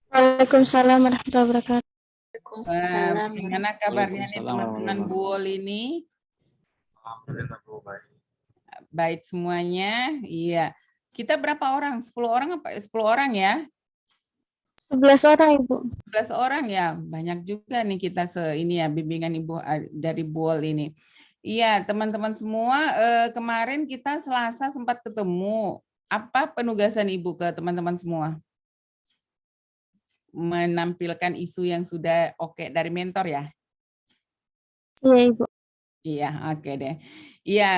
Waalaikumsalam warahmatullahi wabarakatuh. Bagaimana kabarnya nih teman-teman Buol ini? Alhamdulillah Bu, baik. Baik semuanya. Iya. Kita berapa orang? 10 orang apa? 10 orang ya? 11 orang Ibu. 11 orang ya. Banyak juga nih kita ini ya bimbingan Ibu dari Buol ini. Iya, teman-teman semua, kemarin kita Selasa sempat ketemu. Apa penugasan Ibu ke teman-teman semua? Menampilkan isu yang sudah oke dari mentor ya? Iya Ibu. Iya, oke deh. Iya,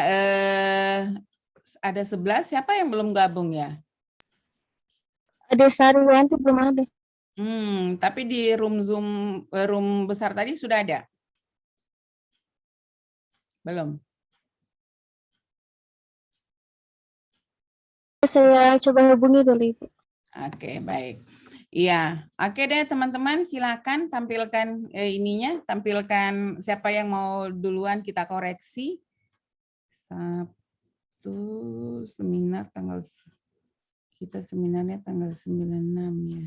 ada 11, siapa yang belum gabung ya? Ada Sariwanti belum ada. Tapi di room Zoom, room besar tadi sudah ada? Belum? Saya coba hubungi dulu Ibu. Oke, baik. Iya, oke deh teman-teman, silakan tampilkan tampilkan siapa yang mau duluan kita koreksi. Sabtu seminar kita seminarnya tanggal 96 ya.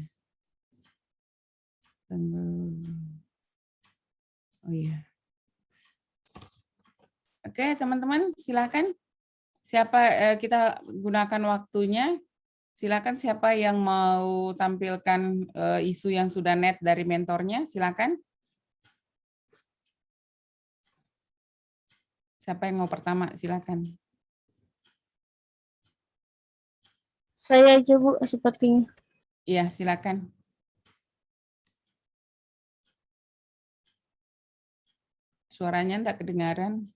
Oh iya. Oke, teman-teman, silakan. Siapa kita gunakan waktunya? Silakan siapa yang mau tampilkan isu yang sudah net dari mentornya, silakan. Siapa yang mau pertama, silakan. Saya aja Bu, sepertinya. Iya, silakan. Suaranya enggak kedengaran.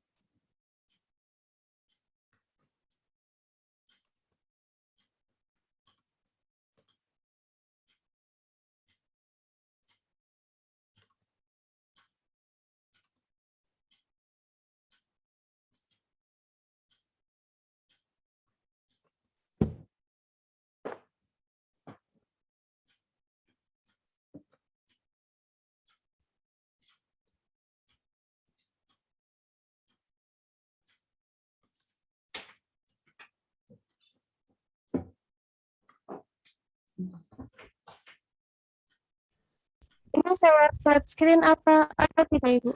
Ini saya share screen apa tidak Ibu?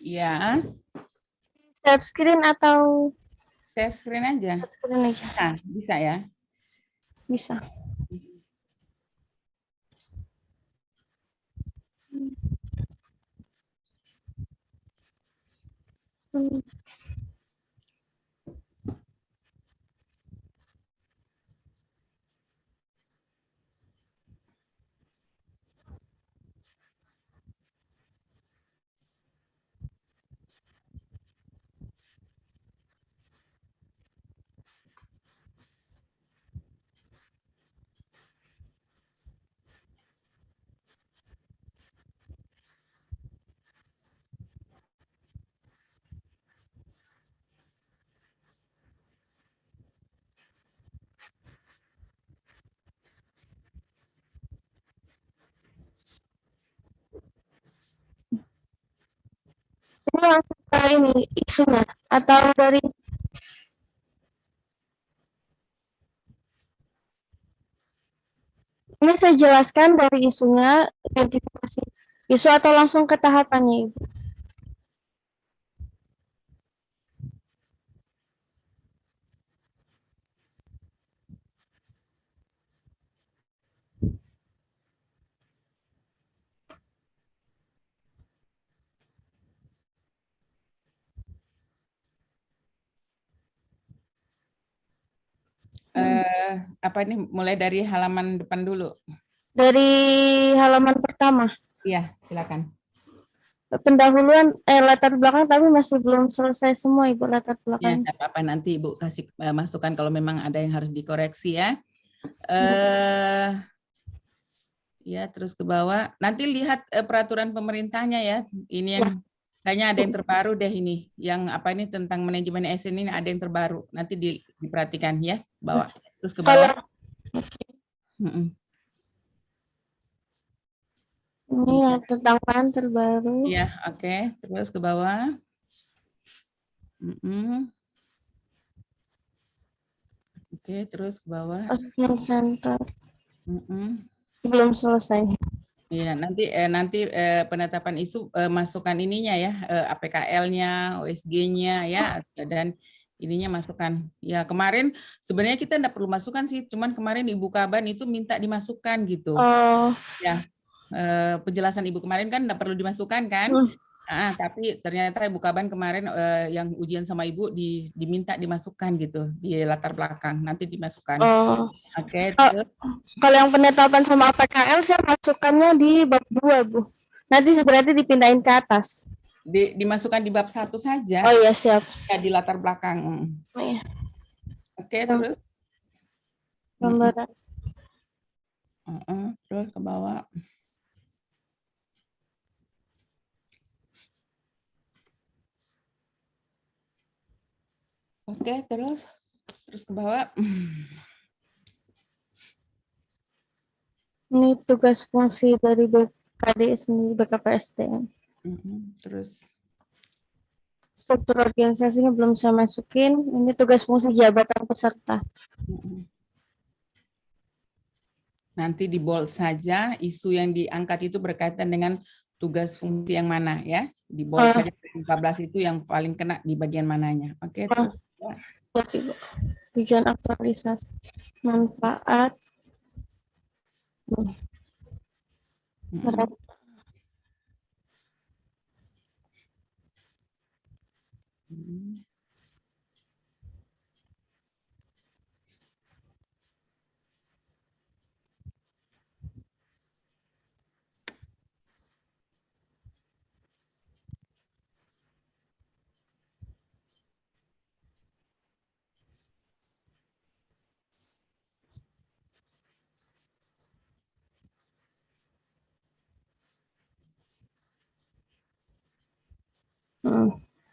Iya, Share screen atau share screen aja. share screen aja? Nah, bisa ya. Bisa. Ini langsung ke ini isunya atau dari ini saya jelaskan dari isunya, identifikasi isu atau langsung ke tahapannya Ibu? Apa ini mulai dari halaman depan dulu? Dari halaman pertama. Iya, silakan. Pendahuluan latar belakang tapi masih belum selesai semua Ibu latar Ya, belakang. enggak apa-apa, nanti Ibu kasih masukan kalau memang ada yang harus dikoreksi ya. Ya, terus ke bawah. Nanti lihat peraturan pemerintahnya ya. Ini yang kayaknya ada yang terbaru deh ini. Yang apa ini tentang manajemen ASN ini ada yang terbaru. Nanti diperhatikan ya, bawah. Terus ke bawah. Ini yang tentang PAN terbaru. Iya, oke. Terus ke bawah. Oke, terus ke bawah. Assessment center. Mm-mm. Belum selesai. Iya, nanti penetapan isu masukkan ininya ya, APKL-nya, OSG-nya ya, dan ininya masukkan. Ya kemarin sebenarnya kita enggak perlu masukkan sih, cuman kemarin Ibu Kaban itu minta dimasukkan gitu. Oh, Ya, penjelasan Ibu kemarin kan enggak perlu dimasukkan kan? Tapi ternyata Ibu Kaban kemarin yang ujian sama Ibu diminta dimasukkan gitu di latar belakang, nanti dimasukkan. oh. Oke, Oh, terus kalau yang penetapan sama APKL saya masukkannya di bab 2, Bu. Nanti berarti dipindahin ke atas. dimasukkan di bab 1 saja. Oh iya, siap. Ya, di latar belakang. Oh, iya. Oke, terus Gambaran. terus ke bawah. Oke, terus ke bawah. Ini tugas fungsi dari BKD sendiri, BKPSDM. Terus Struktur organisasinya belum saya masukin. Ini tugas fungsi jabatan peserta. nanti di bold saja isu yang diangkat itu berkaitan dengan tugas fungsi yang mana ya. Di bold saja 14 itu yang paling kena di bagian mananya. Oke, terus Siap, Ibu. Tujuan aktualisasi. Manfaat.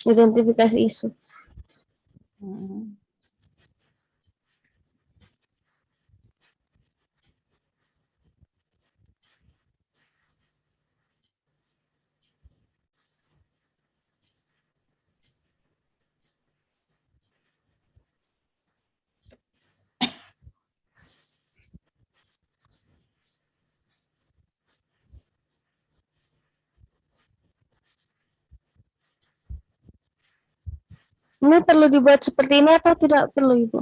Identifikasi isu. Ini perlu dibuat seperti ini atau tidak perlu, Ibu?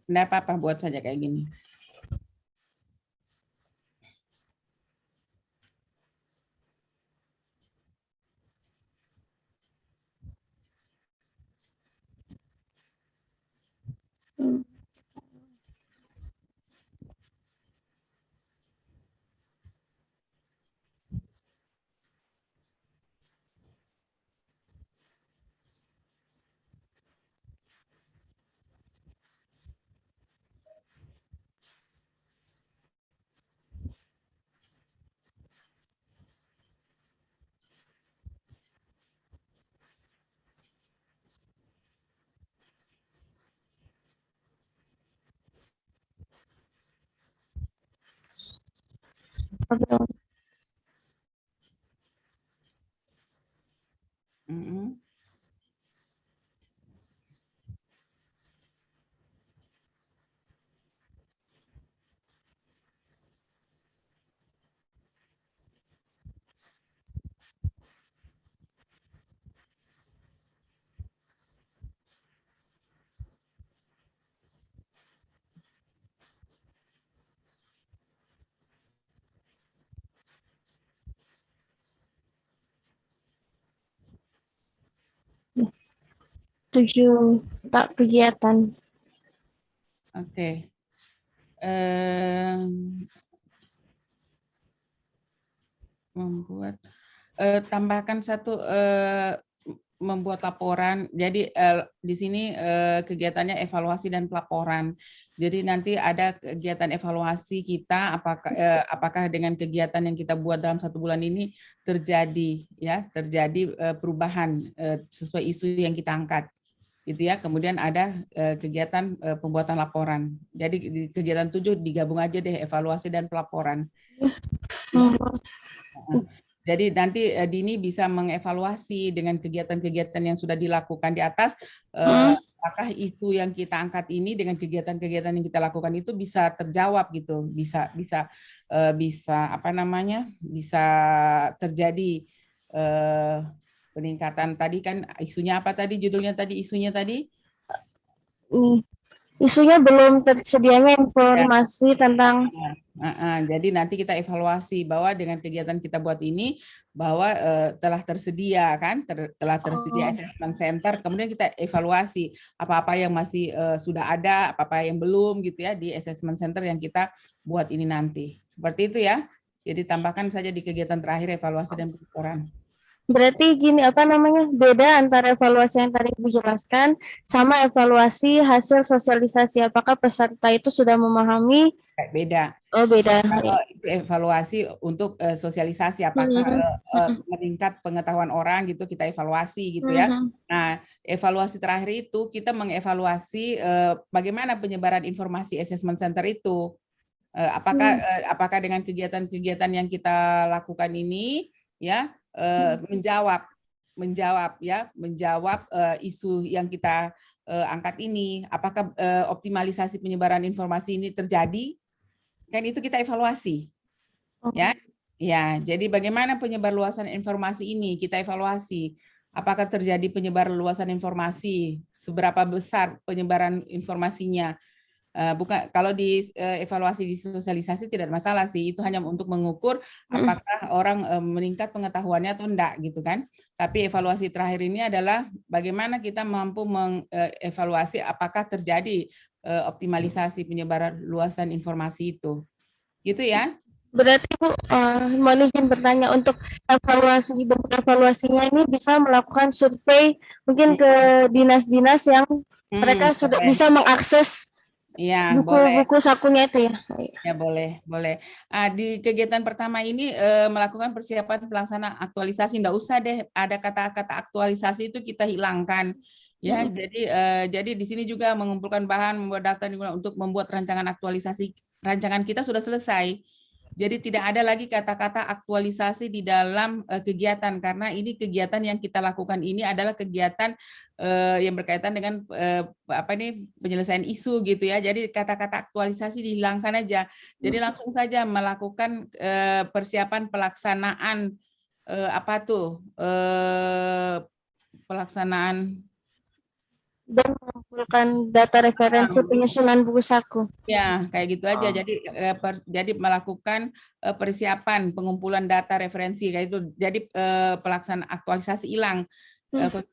Enggak apa-apa, buat saja kayak gini. Tujuh tak kegiatan. Oke. Membuat tambahkan satu membuat laporan. Jadi di sini kegiatannya evaluasi dan pelaporan. Jadi nanti ada kegiatan evaluasi kita apakah dengan kegiatan yang kita buat dalam 1 bulan ini terjadi perubahan sesuai isu yang kita angkat. Gitu ya. Kemudian ada kegiatan pembuatan laporan. Jadi di kegiatan 7 digabung aja deh evaluasi dan pelaporan. Jadi nanti Dini bisa mengevaluasi dengan kegiatan-kegiatan yang sudah dilakukan di atas, apakah isu yang kita angkat ini dengan kegiatan-kegiatan yang kita lakukan itu bisa terjawab gitu, bisa apa namanya, bisa terjadi peningkatan. Tadi kan isunya apa tadi, judulnya tadi, isunya tadi? Isunya belum tersedianya informasi tentang Jadi nanti kita evaluasi bahwa dengan kegiatan kita buat ini bahwa telah tersedia kan, telah tersedia assessment center. Kemudian kita evaluasi apa-apa yang masih sudah ada, apa-apa yang belum gitu ya di assessment center yang kita buat ini nanti. Seperti itu ya. Jadi tambahkan saja di kegiatan terakhir evaluasi dan pelaporan. berarti gini apa namanya beda antara evaluasi yang tadi Ibu jelaskan sama evaluasi hasil sosialisasi. Apakah peserta itu sudah memahami? Beda. Oh beda. Kalau itu evaluasi untuk sosialisasi apakah meningkat pengetahuan orang gitu kita evaluasi gitu ya. Nah, evaluasi terakhir itu kita mengevaluasi bagaimana penyebaran informasi assessment center itu. Apakah dengan kegiatan-kegiatan yang kita lakukan ini ya menjawab isu yang kita angkat ini, apakah optimalisasi penyebaran informasi ini terjadi? Kan itu kita evaluasi. Ya, jadi bagaimana penyebar luasan informasi ini kita evaluasi. Apakah terjadi penyebar luasan informasi? Seberapa besar penyebaran informasinya? Bukan kalau di evaluasi di sosialisasi tidak masalah sih, itu hanya untuk mengukur apakah orang meningkat pengetahuannya atau enggak gitu kan. Tapi evaluasi terakhir ini adalah bagaimana kita mampu mengevaluasi apakah terjadi optimalisasi penyebaran luasan informasi itu. Gitu ya. Berarti Bu, mohon izin bertanya untuk bentuk evaluasinya ini bisa melakukan survei mungkin ke dinas-dinas yang mereka sudah bisa mengakses buku-buku sakunya itu ya. Ya boleh. Di kegiatan pertama ini melakukan persiapan pelaksanaan aktualisasi. Nggak usah deh ada kata-kata aktualisasi itu kita hilangkan. Ya, jadi di sini juga mengumpulkan bahan, membuat daftar untuk membuat rancangan aktualisasi. Rancangan kita sudah selesai. Jadi tidak ada lagi kata-kata aktualisasi di dalam kegiatan karena ini kegiatan yang kita lakukan ini adalah kegiatan yang berkaitan dengan penyelesaian isu gitu ya. Jadi kata-kata aktualisasi dihilangkan aja. Jadi langsung saja melakukan persiapan pelaksanaan pelaksanaan dan mengumpulkan data referensi penyusunan buku saku. Ya, kayak gitu aja. Jadi melakukan persiapan pengumpulan data referensi kayak itu. Jadi pelaksanaan aktualisasi hilang.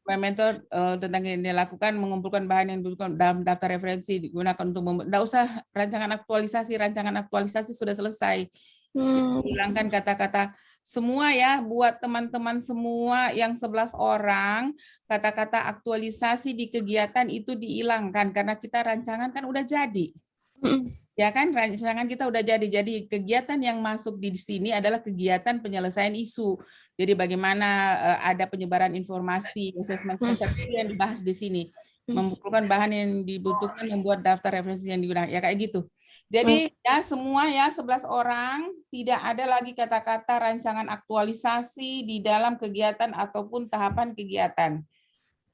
Mentor tentang yang dilakukan mengumpulkan bahan yang dibutuhkan dalam data referensi digunakan untuk tidak usah rancangan aktualisasi sudah selesai. Hilangkan kata-kata semua ya buat teman-teman semua yang 11 orang kata-kata aktualisasi di kegiatan itu dihilangkan karena kita rancangan kan udah jadi. Ya kan rancangan kita udah jadi. Jadi kegiatan yang masuk di sini adalah kegiatan penyelesaian isu. Jadi bagaimana ada penyebaran informasi, assessment center yang dibahas di sini. Mengumpulkan bahan yang dibutuhkan, membuat daftar referensi yang digunakan. Ya kayak gitu. Jadi ya semua ya 11 orang tidak ada lagi kata-kata rancangan aktualisasi di dalam kegiatan ataupun tahapan kegiatan.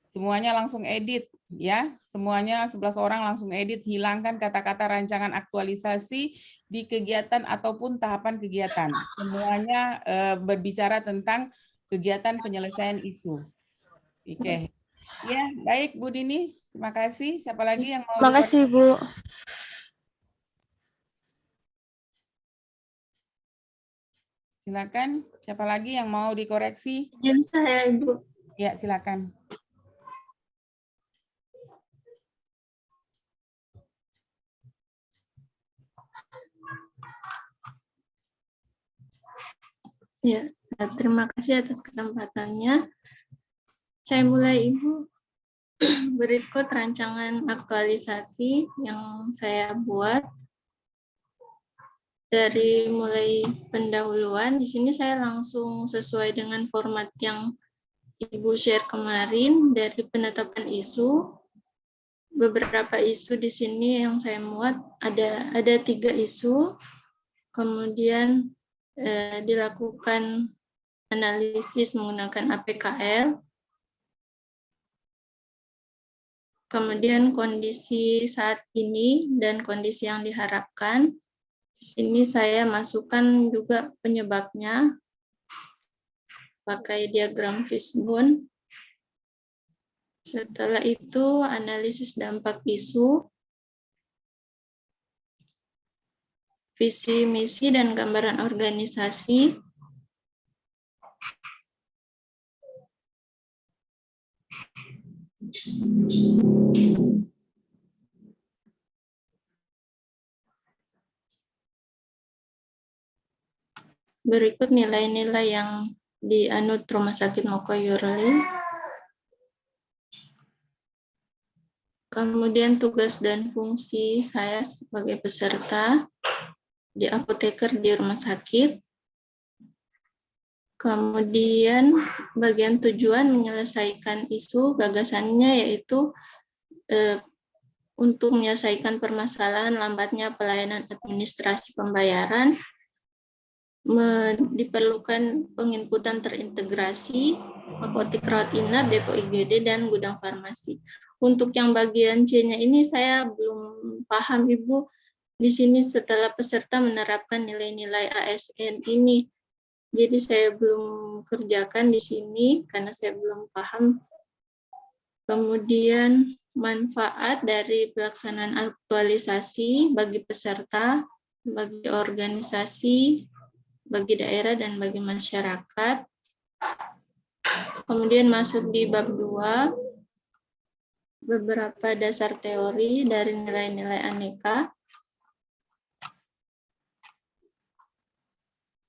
Semuanya langsung edit ya. Semuanya 11 orang langsung edit, hilangkan kata-kata rancangan aktualisasi di kegiatan ataupun tahapan kegiatan. Semuanya berbicara tentang kegiatan penyelesaian isu. Oke. Ya, baik Bu Dini, terima kasih. Siapa lagi yang mau? Terima kasih Bu. Silakan, siapa lagi yang mau dikoreksi? Izin saya, Ibu. Ya, silakan. Ya, terima kasih atas kesempatannya. Saya mulai, Ibu. Berikut rancangan aktualisasi yang saya buat. Dari mulai pendahuluan, di sini saya langsung sesuai dengan format yang Ibu share kemarin dari penetapan isu. Beberapa isu di sini yang saya muat ada 3 isu, kemudian dilakukan analisis menggunakan APKL. Kemudian kondisi saat ini dan kondisi yang diharapkan. Di sini saya masukkan juga penyebabnya pakai diagram fishbone. Setelah itu analisis dampak isu, visi misi dan gambaran organisasi. Berikut nilai-nilai yang dianut Rumah Sakit Moko Yurli. Kemudian tugas dan fungsi saya sebagai peserta di apoteker di rumah sakit. Kemudian bagian tujuan menyelesaikan isu, gagasannya yaitu untuk menyelesaikan permasalahan lambatnya pelayanan administrasi pembayaran, diperlukan penginputan terintegrasi, apotek rawat inap, depo IGD, dan gudang farmasi. Untuk yang bagian C-nya ini saya belum paham, Ibu. Di sini setelah peserta menerapkan nilai-nilai ASN ini. Jadi saya belum kerjakan di sini karena saya belum paham. Kemudian manfaat dari pelaksanaan aktualisasi bagi peserta, bagi organisasi, bagi daerah, dan bagi masyarakat. Kemudian masuk di bab 2, beberapa dasar teori dari nilai-nilai aneka,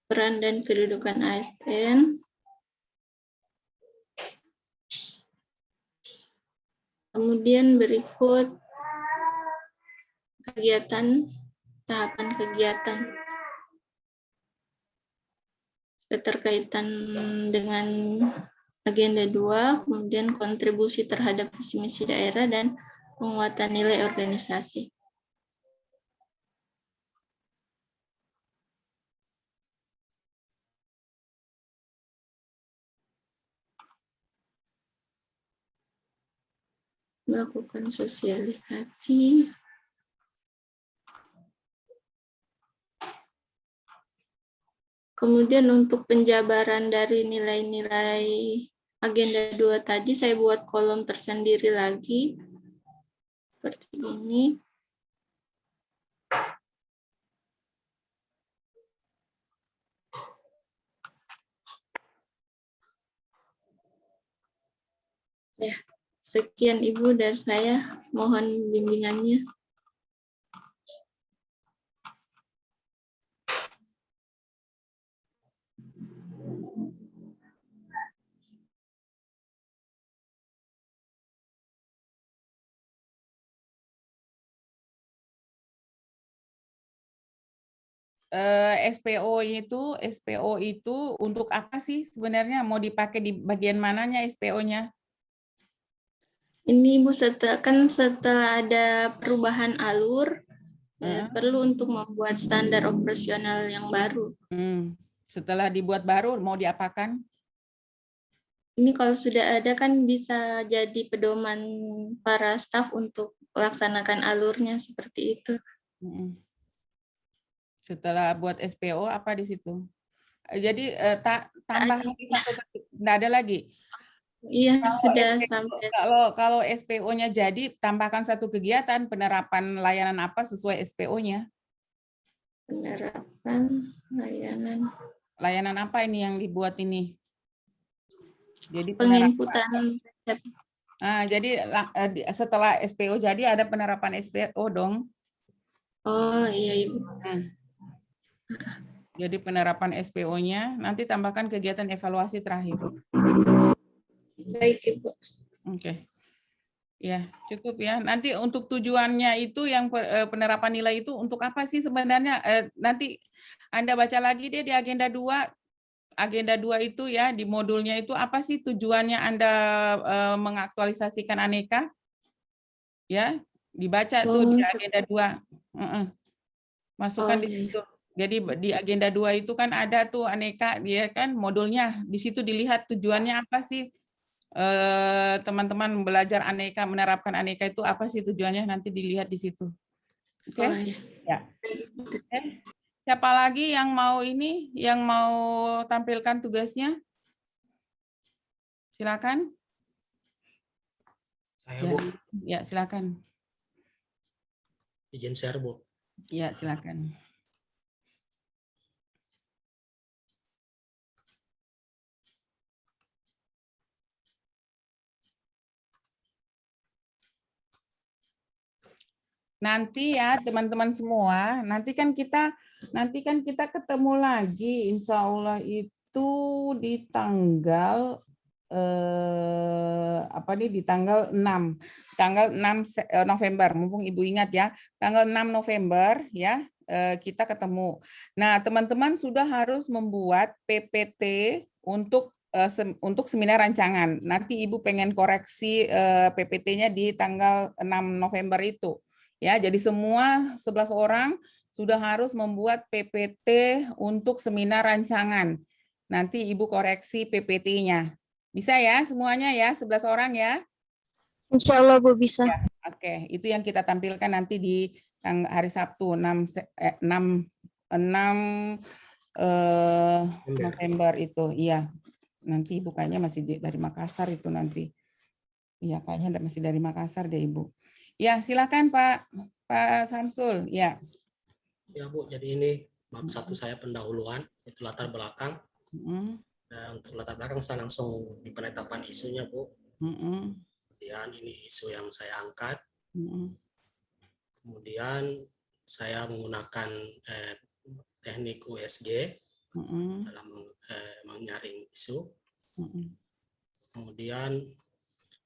peran dan kedudukan ASN, kemudian berikut kegiatan, tahapan kegiatan, keterkaitan dengan agenda 2, kemudian kontribusi terhadap visi misi daerah, dan penguatan nilai organisasi. Melakukan sosialisasi. Kemudian untuk penjabaran dari nilai-nilai agenda 2 tadi, saya buat kolom tersendiri lagi. Seperti ini. Ya, sekian Ibu dari saya. Mohon bimbingannya. SPO itu untuk apa sih sebenarnya? Mau dipakai di bagian mananya SPO-nya? Ini Ibu setelah ada perubahan alur, perlu untuk membuat standar operasional yang baru. Setelah dibuat baru mau diapakan? Ini kalau sudah ada kan bisa jadi pedoman para staf untuk melaksanakan alurnya seperti itu. Setelah buat SPO apa di situ? Jadi tambah lagi satu, enggak ada lagi. Iya, Kalau sudah SPO, sampai. Kalau SPO-nya jadi, tambahkan satu kegiatan penerapan layanan apa sesuai SPO-nya. Penerapan layanan. Layanan apa ini yang dibuat ini? Jadi penginputan. Jadi setelah SPO jadi ada penerapan SPO dong. Oh iya Ibu. Jadi penerapan SPO-nya, nanti tambahkan kegiatan evaluasi terakhir. Baik Ibu. Oke. Ya, cukup ya. Nanti untuk tujuannya itu yang penerapan nilai itu untuk apa sih sebenarnya? Nanti Anda baca lagi deh di agenda 2. Agenda 2 itu ya, di modulnya itu apa sih tujuannya Anda mengaktualisasikan aneka? Ya, dibaca tuh di agenda 2. Masukkan di situ. Jadi di agenda 2 itu kan ada tuh aneka, dia kan modulnya. Di situ dilihat tujuannya apa sih? teman-teman belajar aneka, menerapkan aneka itu apa sih tujuannya, nanti dilihat di situ. Oke? Oh, iya. Ya. Oke. Siapa lagi yang mau tampilkan tugasnya? Silakan. Saya, Ya, Bu, ya silakan. izin share, Bu. Ya, silakan. Nanti ya teman-teman semua, nanti kan kita ketemu lagi, insya Allah itu di tanggal di tanggal 6 November, mumpung Ibu ingat ya, tanggal 6 November ya kita ketemu. Nah, teman-teman sudah harus membuat PPT untuk seminar rancangan. Nanti Ibu pengen koreksi PPT-nya di tanggal 6 November itu. Ya, jadi semua 11 orang sudah harus membuat PPT untuk seminar rancangan. Nanti Ibu koreksi PPT-nya. Bisa ya semuanya ya, 11 orang ya? Insya Allah Bu bisa. Ya, oke, itu yang kita tampilkan nanti di hari Sabtu 6 November itu. Iya. Nanti Ibu kayaknya masih dari Makassar itu nanti. Iya, kayaknya masih dari Makassar deh Ibu. Ya, silakan Pak Samsul. Ya. Ya, Bu, jadi ini bab 1 saya pendahuluan, itu latar belakang. Dan untuk latar belakang saya langsung di penetapan isunya, Bu. Kemudian ini isu yang saya angkat. Kemudian saya menggunakan teknik USG dalam menyaring isu. Kemudian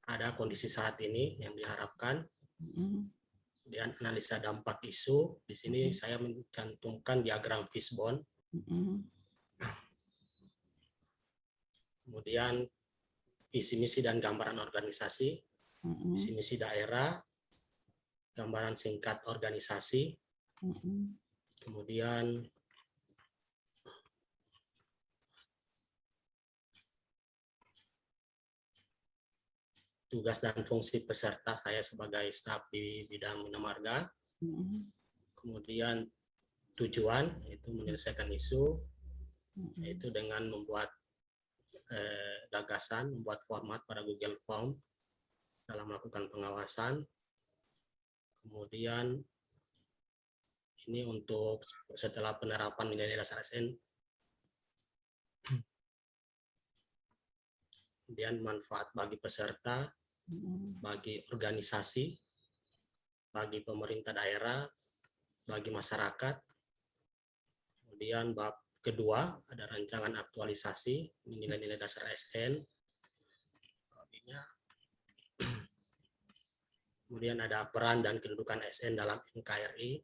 ada kondisi saat ini yang diharapkan. Kemudian analisa dampak isu. Di sini saya mencantumkan diagram fishbone. Kemudian visi misi dan gambaran organisasi, visi misi daerah, gambaran singkat organisasi, kemudian tugas dan fungsi peserta saya sebagai staf di bidang Bina Marga, kemudian tujuan itu menyelesaikan isu, yaitu dengan membuat gagasan, membuat format pada Google Form dalam melakukan pengawasan. Kemudian ini untuk setelah penerapan nilai dasar ASN, kemudian manfaat bagi peserta, bagi organisasi, bagi pemerintah daerah, bagi masyarakat. Kemudian bab kedua ada rancangan aktualisasi nilai-nilai dasar ASN. Kemudian ada peran dan kedudukan ASN dalam NKRI.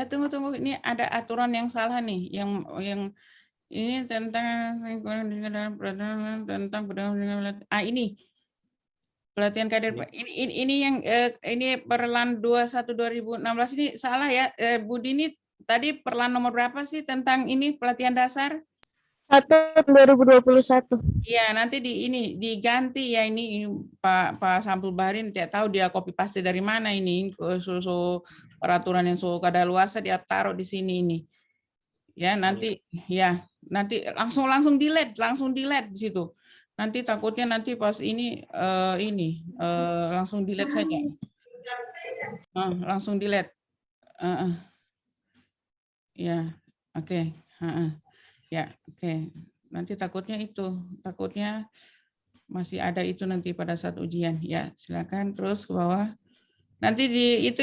Tunggu, ini ada aturan yang salah nih, yang ini tentang ini pelatihan kader. Ini yang ini perlan 21 2016 ini salah ya, Bu Dini. Tadi perlan nomor berapa sih tentang ini pelatihan dasar? 1 2021. Iya, nanti diganti ya ini Pak Sampul Bahrin, tidak tahu dia copy paste dari mana ini peraturan yang kadaluarsa dia taruh di sini ini. Ya, nanti langsung delete di situ. Nanti takutnya nanti pas ini langsung delete saja. Langsung delete. Ya, oke. Ya, oke. Nanti takutnya masih ada itu nanti pada saat ujian. Ya, silakan terus ke bawah. Nanti di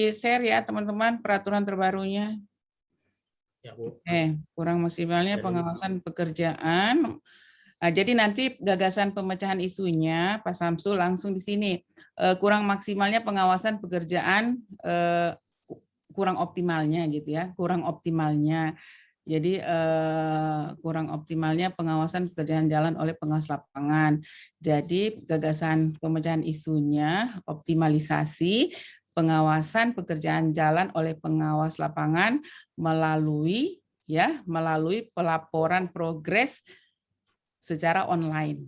share ya teman-teman peraturan terbarunya. Ya, Bu. Kurang maksimalnya pengawasan pekerjaan. Jadi nanti gagasan pemecahan isunya Pak Samsul langsung di sini. Kurang maksimalnya pengawasan pekerjaan, kurang optimalnya gitu ya, kurang optimalnya. Jadi kurang optimalnya pengawasan pekerjaan jalan oleh pengawas lapangan. Jadi gagasan pemecahan isunya optimalisasi pengawasan pekerjaan jalan oleh pengawas lapangan melalui pelaporan progres secara online.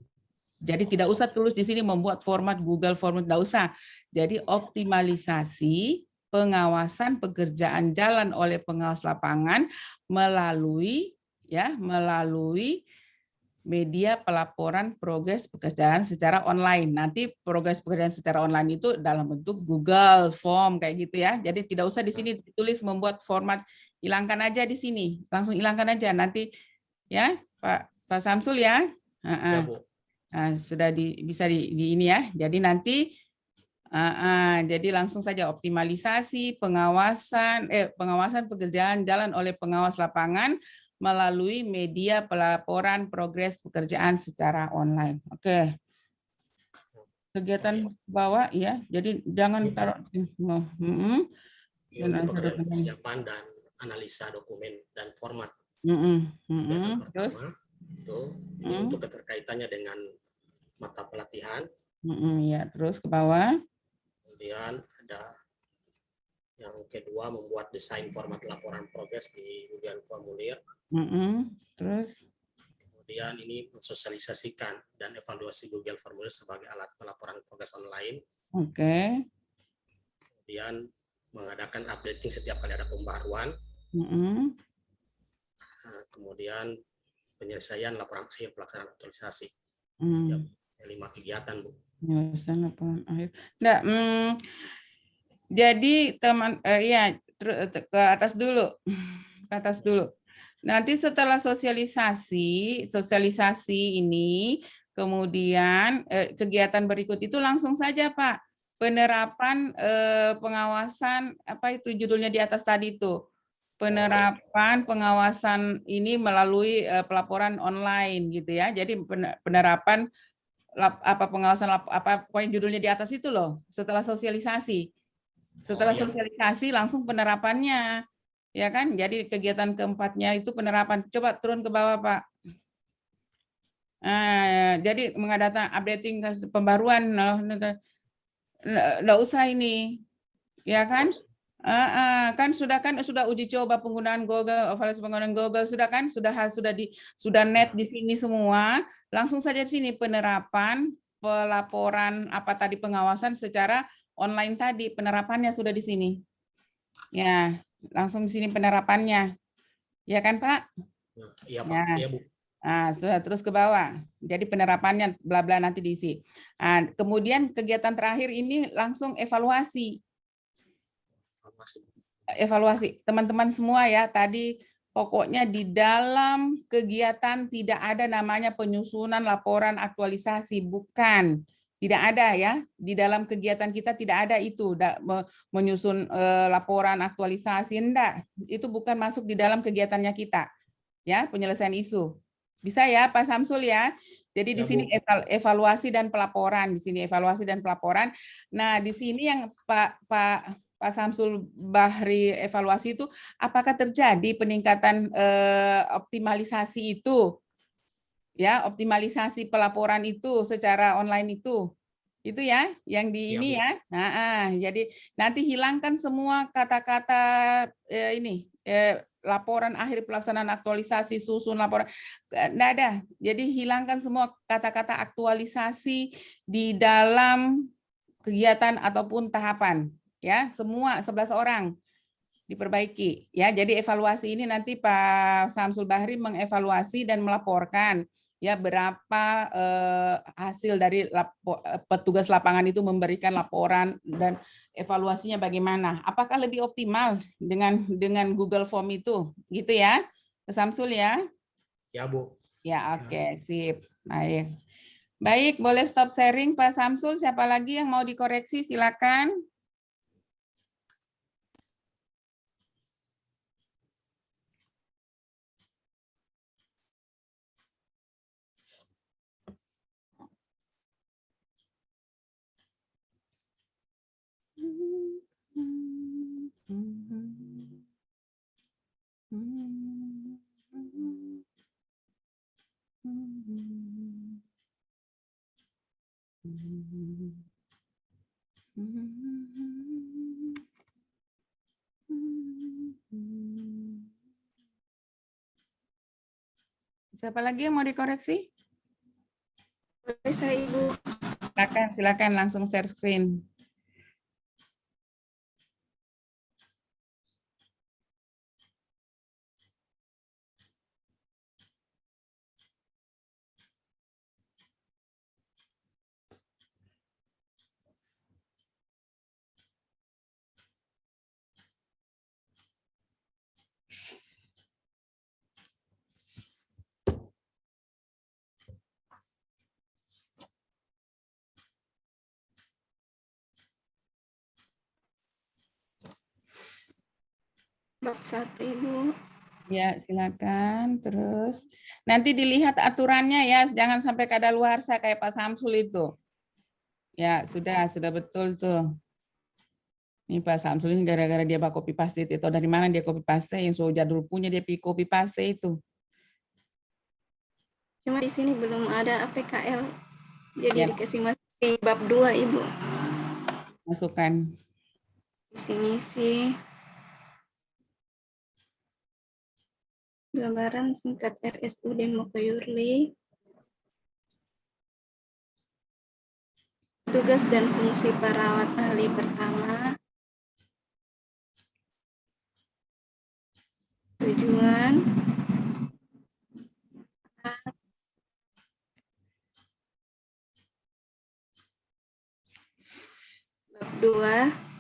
Jadi tidak usah tulis di sini membuat format Google Form, tidak usah. Jadi optimalisasi pengawasan pekerjaan jalan oleh pengawas lapangan melalui media pelaporan progres pekerjaan secara online. Nanti progres pekerjaan secara online itu dalam bentuk Google Form kayak gitu ya. Jadi tidak usah di sini ditulis membuat format, hilangkan aja di sini. Langsung hilangkan aja nanti ya, Pak Samsul ya. Ya, Bu. Nah, sudah bisa di ini ya. Jadi nanti jadi langsung saja optimalisasi pengawasan pekerjaan jalan oleh pengawas lapangan melalui media pelaporan progres pekerjaan secara online. Oke. Kegiatan bawah ya. Jadi jangan taruh Ini untuk persiapan dan analisa dokumen dan format. Yang pertama itu ini untuk keterkaitannya dengan mata pelatihan. Ya, terus ke bawah. Kemudian ada yang kedua, membuat desain format laporan progres di Google Formulir. Terus kemudian ini mensosialisasikan dan evaluasi Google Formulir sebagai alat pelaporan progres online. Oke. Kemudian mengadakan updating setiap kali ada pembaruan. Kemudian penyelesaian laporan akhir pelaksanaan aktualisasi. Ya, 5 kegiatan, Bu. Penyelesaian laporan akhir. Nggak, jadi teman ya ke atas dulu. Ke atas dulu. Nanti setelah sosialisasi ini, kemudian kegiatan berikut itu langsung saja Pak, penerapan pengawasan, apa itu judulnya di atas tadi itu, penerapan pengawasan ini melalui pelaporan online gitu ya. Jadi penerapan pengawasan pokoknya judulnya di atas itu loh, setelah sosialisasi. Setelah sosialisasi langsung penerapannya. Ya kan, jadi kegiatan keempatnya itu penerapan. Coba turun ke bawah, Pak. Jadi mengadakan updating pembaruan, nggak usah ini, ya kan? Kan sudah uji coba penggunaan Google, evaluasi penggunaan Google sudah kan, sudah net di sini semua. Langsung saja di sini penerapan pelaporan tadi pengawasan secara online tadi, penerapannya sudah di sini. Ya. Langsung di sini penerapannya. Ya kan, Pak? Iya, Pak. Iya, Bu. Sudah terus ke bawah. Jadi penerapannya bla bla nanti diisi. Kemudian kegiatan terakhir ini langsung evaluasi. Evaluasi. Teman-teman semua ya, tadi pokoknya di dalam kegiatan tidak ada namanya penyusunan laporan aktualisasi, bukan. Tidak ada ya, di dalam kegiatan kita tidak ada itu, menyusun laporan aktualisasi, enggak. Itu bukan masuk di dalam kegiatannya kita. Ya, penyelesaian isu. Bisa ya Pak Samsul ya. Jadi di sini evaluasi dan pelaporan, di sini evaluasi dan pelaporan. Nah, di sini yang Pak Samsul Bahri evaluasi itu apakah terjadi peningkatan optimalisasi itu? Ya, optimalisasi pelaporan itu secara online itu ya yang di ini ya. Jadi nanti hilangkan semua kata-kata laporan akhir pelaksanaan aktualisasi, susun laporan, enggak ada. Jadi hilangkan semua kata-kata aktualisasi di dalam kegiatan ataupun tahapan ya, semua 11 orang diperbaiki ya. Jadi evaluasi ini nanti Pak Samsul Bahri mengevaluasi dan melaporkan ya berapa hasil dari petugas lapangan itu memberikan laporan dan evaluasinya bagaimana. Apakah lebih optimal dengan Google Form itu? Gitu ya, Pak Samsul ya? Ya, Bu. Ya, oke, sip. Baik. Baik, boleh stop sharing Pak Samsul. Siapa lagi yang mau dikoreksi? Silakan. Siapa lagi yang mau dikoreksi? Boleh saya Ibu? Silakan langsung share screen. Bab 1 Ibu. Ya, silakan. Terus nanti dilihat aturannya ya, jangan sampai kadaluarsa kayak Pak Samsul itu. Ya, sudah betul tuh. Ini Pak Samsul ini gara-gara dia bawa copy paste itu. Dari mana dia copy paste? Yang so jadul punya dia copy paste itu. Cuma di sini belum ada APKL. Jadi Ya. dikasih masuk di bab 2 Ibu. Masukkan. Misi-misi. Gambaran singkat RSUD Mokoyurli. Tugas dan fungsi perawat ahli pertama. Tujuan. Bab 2.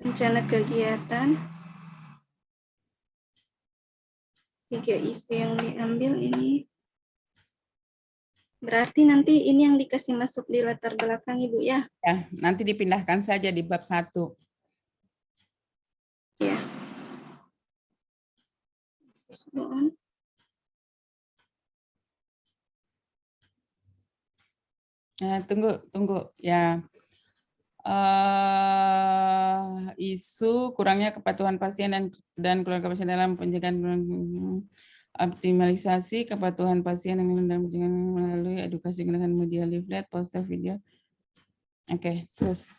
Rencana kegiatan. 3 isu yang diambil ini. Berarti nanti ini yang dikasih masuk di latar belakang Ibu ya? Ya, nanti dipindahkan saja di bab 1. Ya. Tunggu ya. Isu kurangnya kepatuhan pasien dan keluarga pasien dalam pencegahan optimalisasi kepatuhan pasien dalam pencegahan melalui edukasi dengan media leaflet, poster, video. Oke, terus.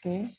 Oke.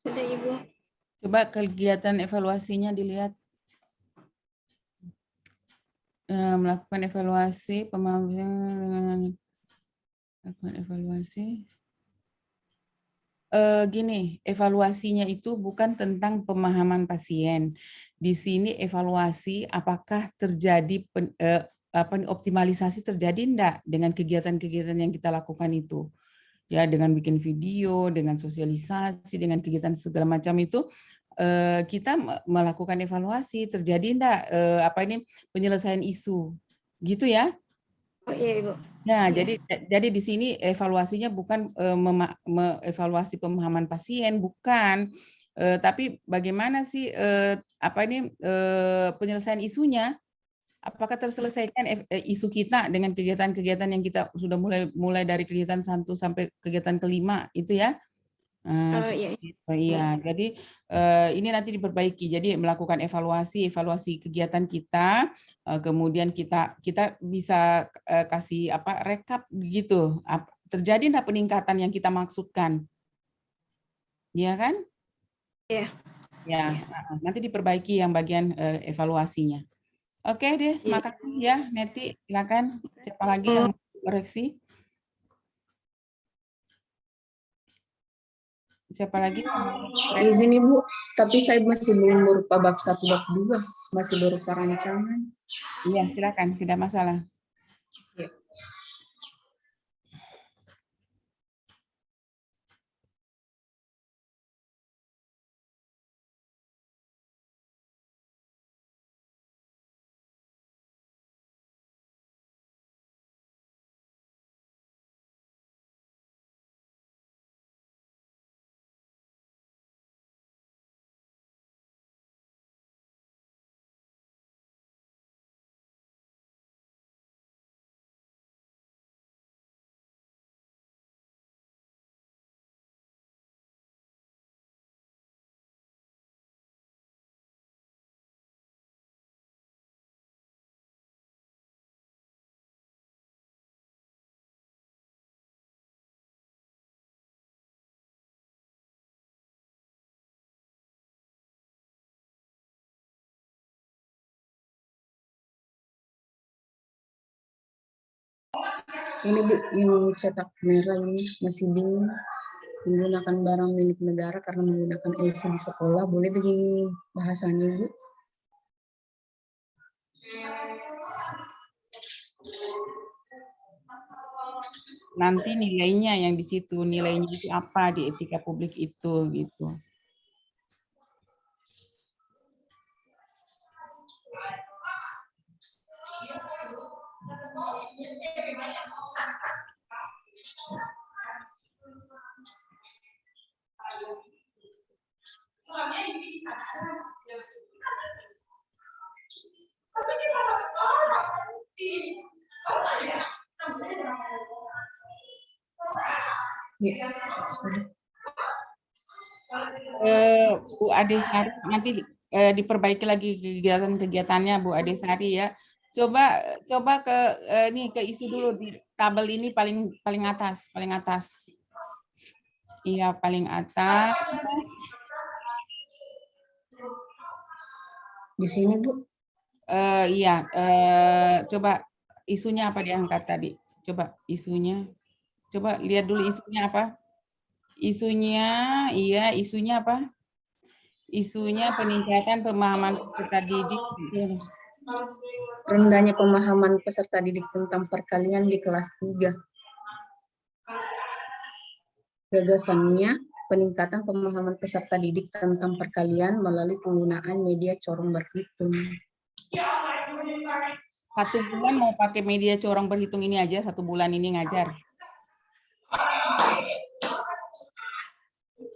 Sudah Ibu. Coba kegiatan evaluasinya dilihat. Melakukan evaluasi pemahaman melakukan evaluasi. Gini, evaluasinya itu bukan tentang pemahaman pasien. Di sini evaluasi apakah terjadi optimalisasi terjadi enggak dengan kegiatan-kegiatan yang kita lakukan itu. Ya, dengan bikin video, dengan sosialisasi, dengan kegiatan segala macam itu kita melakukan evaluasi terjadi enggak penyelesaian isu. Gitu ya. Oh iya Ibu. Nah, Iya. jadi di sini evaluasinya bukan evaluasi pemahaman pasien, bukan, tapi bagaimana sih penyelesaian isunya? Apakah terselesaikan isu kita dengan kegiatan-kegiatan yang kita sudah mulai dari kegiatan 1 sampai kegiatan kelima itu ya? Iya. Iya, jadi ini nanti diperbaiki. Jadi melakukan evaluasi kegiatan kita, kemudian kita bisa kasih rekap gitu. Terjadi enggak peningkatan yang kita maksudkan? Iya kan? Iya. Ya, nanti diperbaiki yang bagian evaluasinya. Oke deh, makasih ya, Neti. Silakan. Siapa lagi yang mau koreksi? Siapa lagi? Izin Ibu, tapi saya masih belum berupa bab 1, bab 2, masih berupa rancangan. Iya, silakan, tidak masalah. Ya. Ini Bu, yang cetak merah ini masih bingung. Menggunakan barang milik negara karena menggunakan LC di sekolah, boleh begini bahasanya Bu? Nanti nilainya yang di situ, nilainya itu apa di etika publik itu gitu. Ya, sudah. Bu Adesari nanti diperbaiki lagi kegiatan-kegiatannya Bu Adesari ya. Coba ke nih ke isu dulu di tabel ini paling atas. Iya, paling atas. Di sini Bu. Iya, coba isunya apa diangkat tadi? Coba isunya. Coba lihat dulu isunya apa? Isunya apa? Isunya peningkatan pemahaman peserta didik. Rendahnya pemahaman peserta didik tentang perkalian di kelas 3. Gagasannya, peningkatan pemahaman peserta didik tentang perkalian melalui penggunaan media corong berhitung. 1 bulan mau pakai media corong berhitung ini aja, 1 bulan ini ngajar.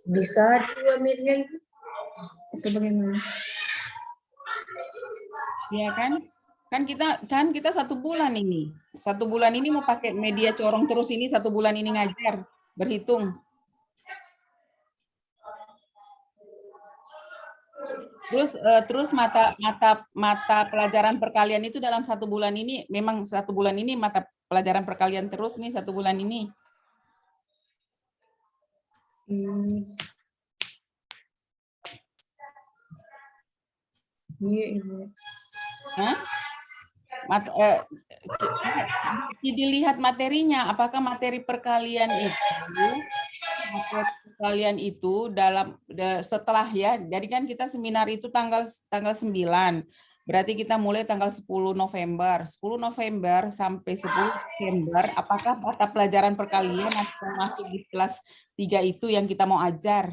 Bisa 2 media itu? Itu bagaimana? Ya kan? Kan kita 1 bulan ini. 1 bulan ini mau pakai media corong terus ini 1 bulan ini ngajar berhitung. Terus mata pelajaran perkalian itu dalam 1 bulan ini memang 1 bulan ini mata pelajaran perkalian terus nih 1 bulan ini. Iya, Ibu. Hah? Dilihat materinya, apakah materi perkalian itu dalam setelah ya. Jadi kan kita seminar itu tanggal 9. Berarti kita mulai tanggal 10 November. 10 November sampai 10 Desember, apakah mata pelajaran perkalian akan masuk di kelas 3 itu yang kita mau ajar?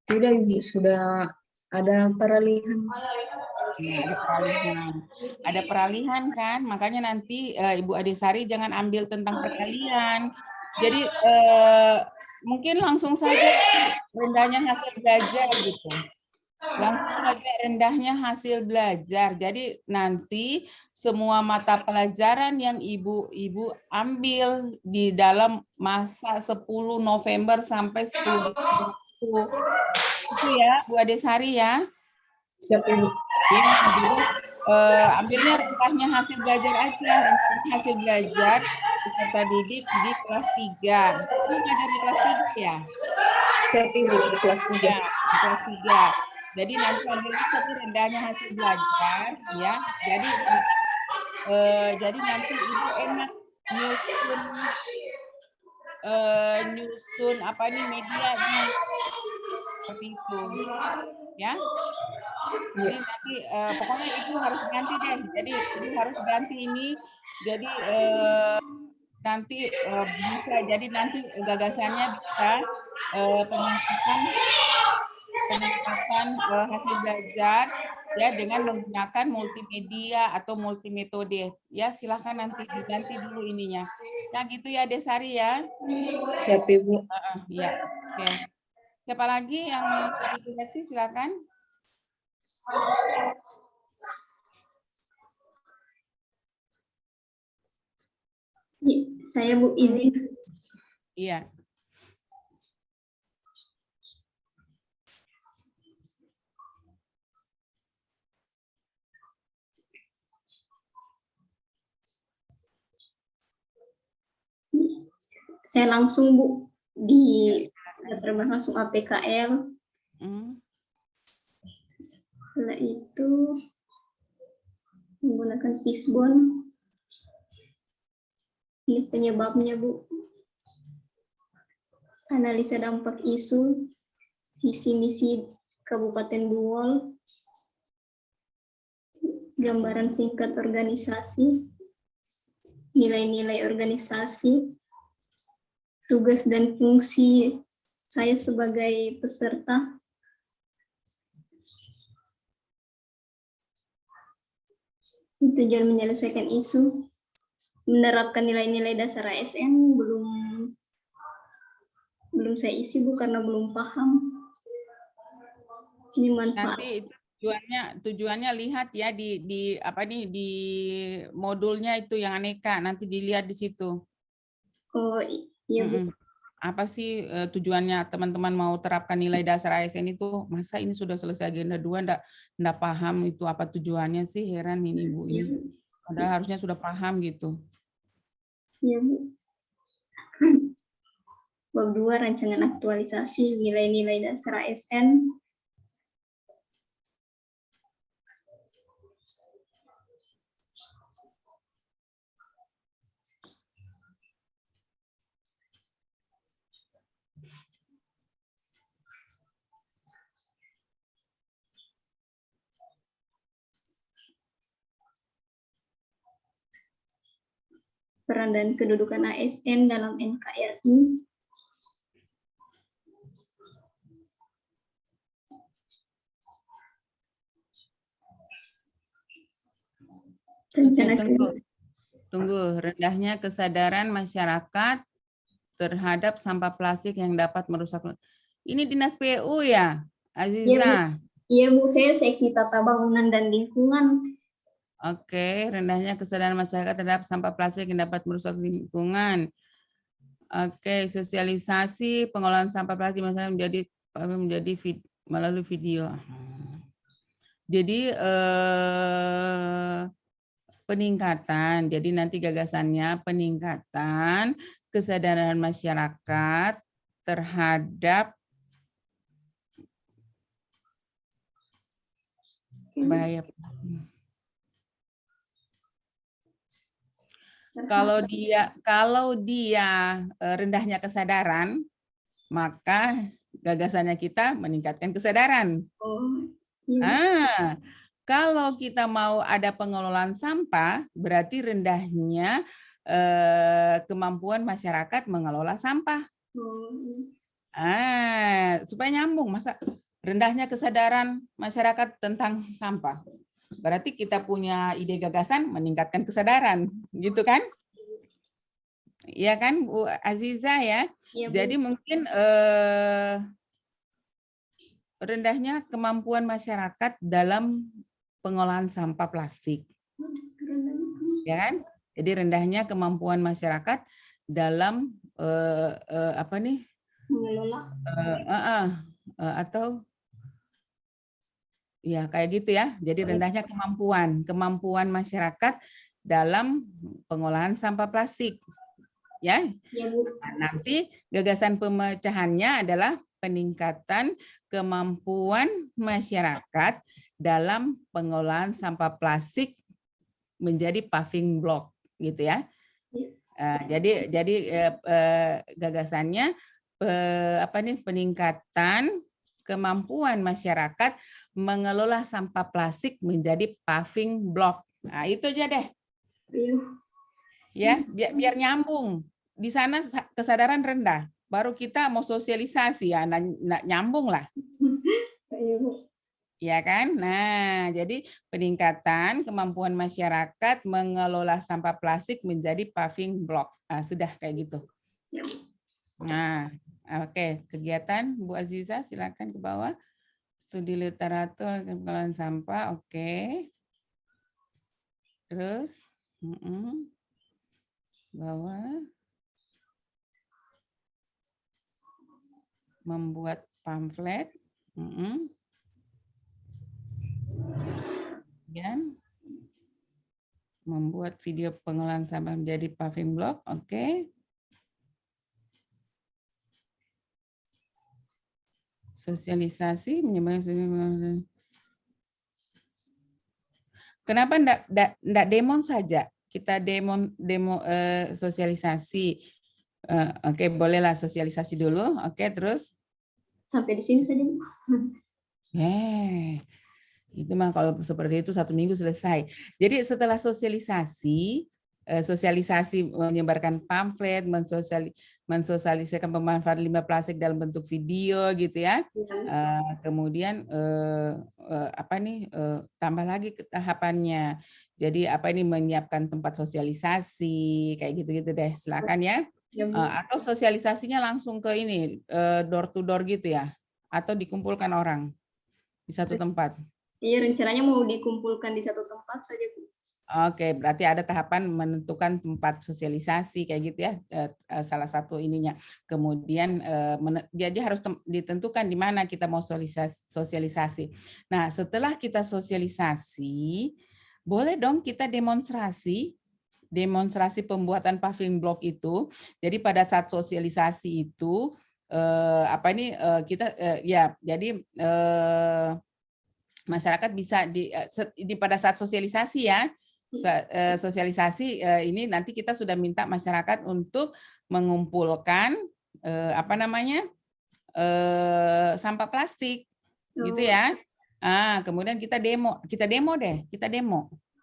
Tidak, Ibu, sudah ada peralihan. Ada peralihan kan, makanya nanti Ibu Adesari jangan ambil tentang perkalian. Jadi mungkin langsung saja rendahnya hasil belajar gitu. Langsung saja rendahnya hasil belajar. Jadi nanti semua mata pelajaran yang Ibu ambil di dalam masa 10 November sampai 10 Desember itu ya Bu Adesari ya. Siap, Ibu. Ya, jadi ambilnya rendahnya hasil belajar aja, rendahnya hasil belajar peserta didik di kelas 3. Ini ngajar di kelas 3 ya? Siapa Ibu di kelas 3? Ya, di kelas 3. Jadi nanti ambil satu rendahnya hasil belajar ya. Jadi nanti Ibu enak nyusun apa nih medianya seperti itu ya. Jadi nanti pokoknya Ibu harus ganti deh. Jadi Ibu harus ganti ini. Jadi nanti bisa jadi nanti gagasannya bisa peningkatan hasil belajar ya dengan menggunakan multimedia atau multimetode. Ya, silakan nanti diganti dulu ininya. Ya gitu ya Desari ya. Siap Ibu. Ya. Oke. Siapa lagi yang mau komunikasi silakan. Saya Bu izin. Iya. Saya langsung Bu terbang langsung APKL. Setelah itu menggunakan fishbone. Ini penyebabnya Bu. Analisa dampak isu, visi misi Kabupaten Buol, gambaran singkat organisasi, nilai-nilai organisasi, tugas dan fungsi saya sebagai peserta, tujuan menyelesaikan isu, menerapkan nilai-nilai dasar ASN belum saya isi Bu karena belum paham. Ini manfaat. Nanti tujuannya lihat ya di apa nih di modulnya itu yang aneka, nanti dilihat di situ. Oh iya Bu. Apa sih tujuannya teman-teman mau terapkan nilai dasar ASN itu? Masa ini sudah selesai agenda 2 enggak paham itu apa tujuannya sih, heran ini Bu ini. Padahal harusnya sudah paham gitu. Iya Bu. Bab 2 rancangan aktualisasi nilai-nilai dasar ASN. Peran dan kedudukan ASN dalam NKRI. Tunggu, rendahnya kesadaran masyarakat terhadap sampah plastik yang dapat merusak. Ini Dinas PU ya, Aziza? Iya Bu, saya seksi tata bangunan dan lingkungan. Oke, rendahnya kesadaran masyarakat terhadap sampah plastik yang dapat merusak lingkungan. Oke, sosialisasi pengelolaan sampah plastik menjadi melalui video. Jadi peningkatan. Jadi nanti gagasannya peningkatan kesadaran masyarakat terhadap bahaya plastik. Kalau dia rendahnya kesadaran, maka gagasannya kita meningkatkan kesadaran. Kalau kita mau ada pengelolaan sampah, berarti rendahnya kemampuan masyarakat mengelola sampah. Supaya nyambung, masa rendahnya kesadaran masyarakat tentang sampah. Berarti kita punya ide gagasan meningkatkan kesadaran, gitu kan? Iya kan, Bu Aziza ya? Ya, Bu. Jadi mungkin rendahnya kemampuan masyarakat dalam pengolahan sampah plastik, ya kan? Jadi rendahnya kemampuan masyarakat dalam apa nih? Mengelola. Atau ya kayak gitu ya. Jadi rendahnya kemampuan masyarakat dalam pengolahan sampah plastik. ya. Ya, Bu. Nah, nanti gagasan pemecahannya adalah peningkatan kemampuan masyarakat dalam pengolahan sampah plastik menjadi paving block, gitu ya. Jadi gagasannya peningkatan kemampuan masyarakat mengelola sampah plastik menjadi paving block. Nah, itu aja deh. Ya, biar nyambung. Di sana kesadaran rendah, baru kita mau sosialisasi ya, nyambung lah. Ya kan? Nah, jadi peningkatan kemampuan masyarakat mengelola sampah plastik menjadi paving block. Nah, sudah kayak gitu. Nah, oke. Kegiatan Bu Aziza, silakan ke bawah. Studi literatur pengelolaan sampah, oke. Terus, bawah. Membuat pamflet. Kemudian membuat video pengolahan sampah menjadi paving block, oke. Sosialisasi menyebarkan. Kenapa enggak demon saja? Kita demo sosialisasi. Oke, bolehlah sosialisasi dulu. Oke, terus Sampai di sini saja, Bu. Itu mah kalau seperti itu 1 minggu selesai. Jadi setelah sosialisasi menyebarkan pamflet, mensosialisasikan pemanfaatan limbah plastik dalam bentuk video gitu ya. Kemudian tambah lagi ke tahapannya. Jadi menyiapkan tempat sosialisasi kayak gitu-gitu deh. Silakan ya. Atau sosialisasinya langsung ke ini door to door gitu ya, atau dikumpulkan orang di satu tempat. Iya, rencananya mau dikumpulkan di satu tempat saja, Bu. Oke, berarti ada tahapan menentukan tempat sosialisasi kayak gitu ya, salah satu ininya. Kemudian dia harus ditentukan di mana kita mau sosialisasi. Nah, setelah kita sosialisasi, boleh dong kita demonstrasi pembuatan paving block itu. Jadi pada saat sosialisasi itu masyarakat bisa pada saat sosialisasi ya, sosialisasi ini nanti kita sudah minta masyarakat untuk mengumpulkan sampah plastik gitu ya. Kemudian kita demo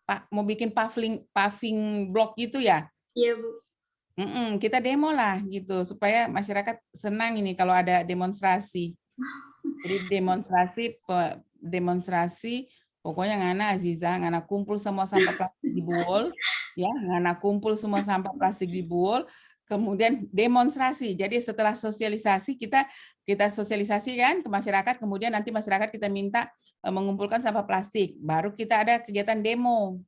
Pak, mau bikin paving block gitu ya. Iya, Bu. Kita demo lah gitu supaya masyarakat senang ini kalau ada demonstrasi. Jadi demonstrasi pokoknya ngana Aziza, ngana kumpul semua sampah plastik di Buol, ya, ngana kumpul semua sampah plastik di Buol, kemudian demonstrasi. Jadi setelah sosialisasi kita sosialisasi kan ke masyarakat, kemudian nanti masyarakat kita minta mengumpulkan sampah plastik, baru kita ada kegiatan demo.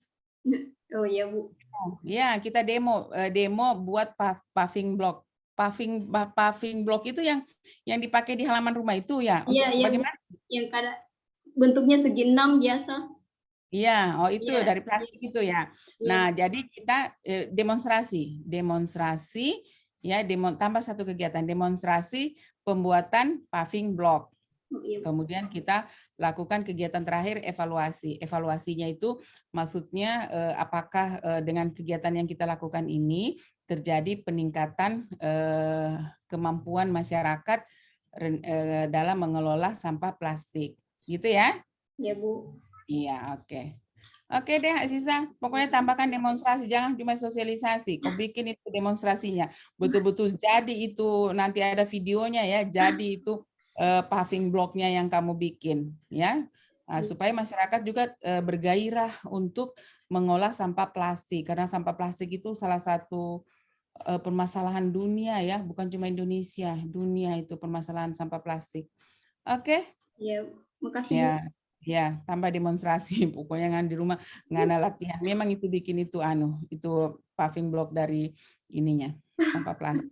Oh iya, Bu. Ya, kita demo buat paving block. Paving block itu yang dipakai di halaman rumah itu ya. Iya, bagaimana? Yang bentuknya segi 6 biasa. Iya, itu dari plastik itu ya. Nah, jadi kita demonstrasi ya, tambah satu kegiatan demonstrasi pembuatan paving block. Kemudian kita lakukan kegiatan terakhir evaluasi. Evaluasinya itu maksudnya apakah dengan kegiatan yang kita lakukan ini terjadi peningkatan kemampuan masyarakat dalam mengelola sampah plastik. Gitu ya? Ya, Bu. Iya, oke. Oke deh, Aziza. Pokoknya tambahkan demonstrasi, jangan cuma sosialisasi. Kau bikin itu demonstrasinya. Betul-betul jadi itu, nanti ada videonya ya, jadi itu paving block-nya yang kamu bikin. Ya, supaya masyarakat juga bergairah untuk mengolah sampah plastik. Karena sampah plastik itu salah satu permasalahan dunia ya, bukan cuma Indonesia. Dunia itu permasalahan sampah plastik. Oke? Ya, makasih. Ya. Ya, tambah demonstrasi. Pokoknya di rumah nggak ada latihan. Memang itu bikin itu itu paving block dari ininya sampah plastik.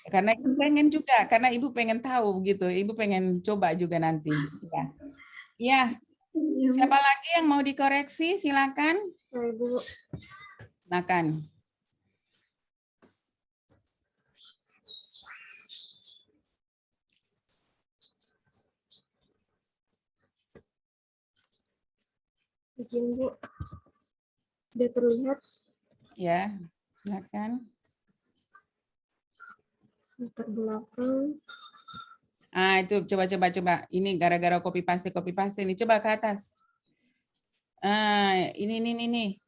Karena ibu pengen juga, karena ibu pengen tahu gitu. Ibu pengen coba juga nanti. Ya. Ya. Siapa lagi yang mau dikoreksi? Silakan. Ibu. Silakan. Izin Bu. Sudah terlihat Ya, silakan. latar belakang. Ah, itu coba. Ini gara-gara copy paste ini. Coba ke atas. Ah, ini.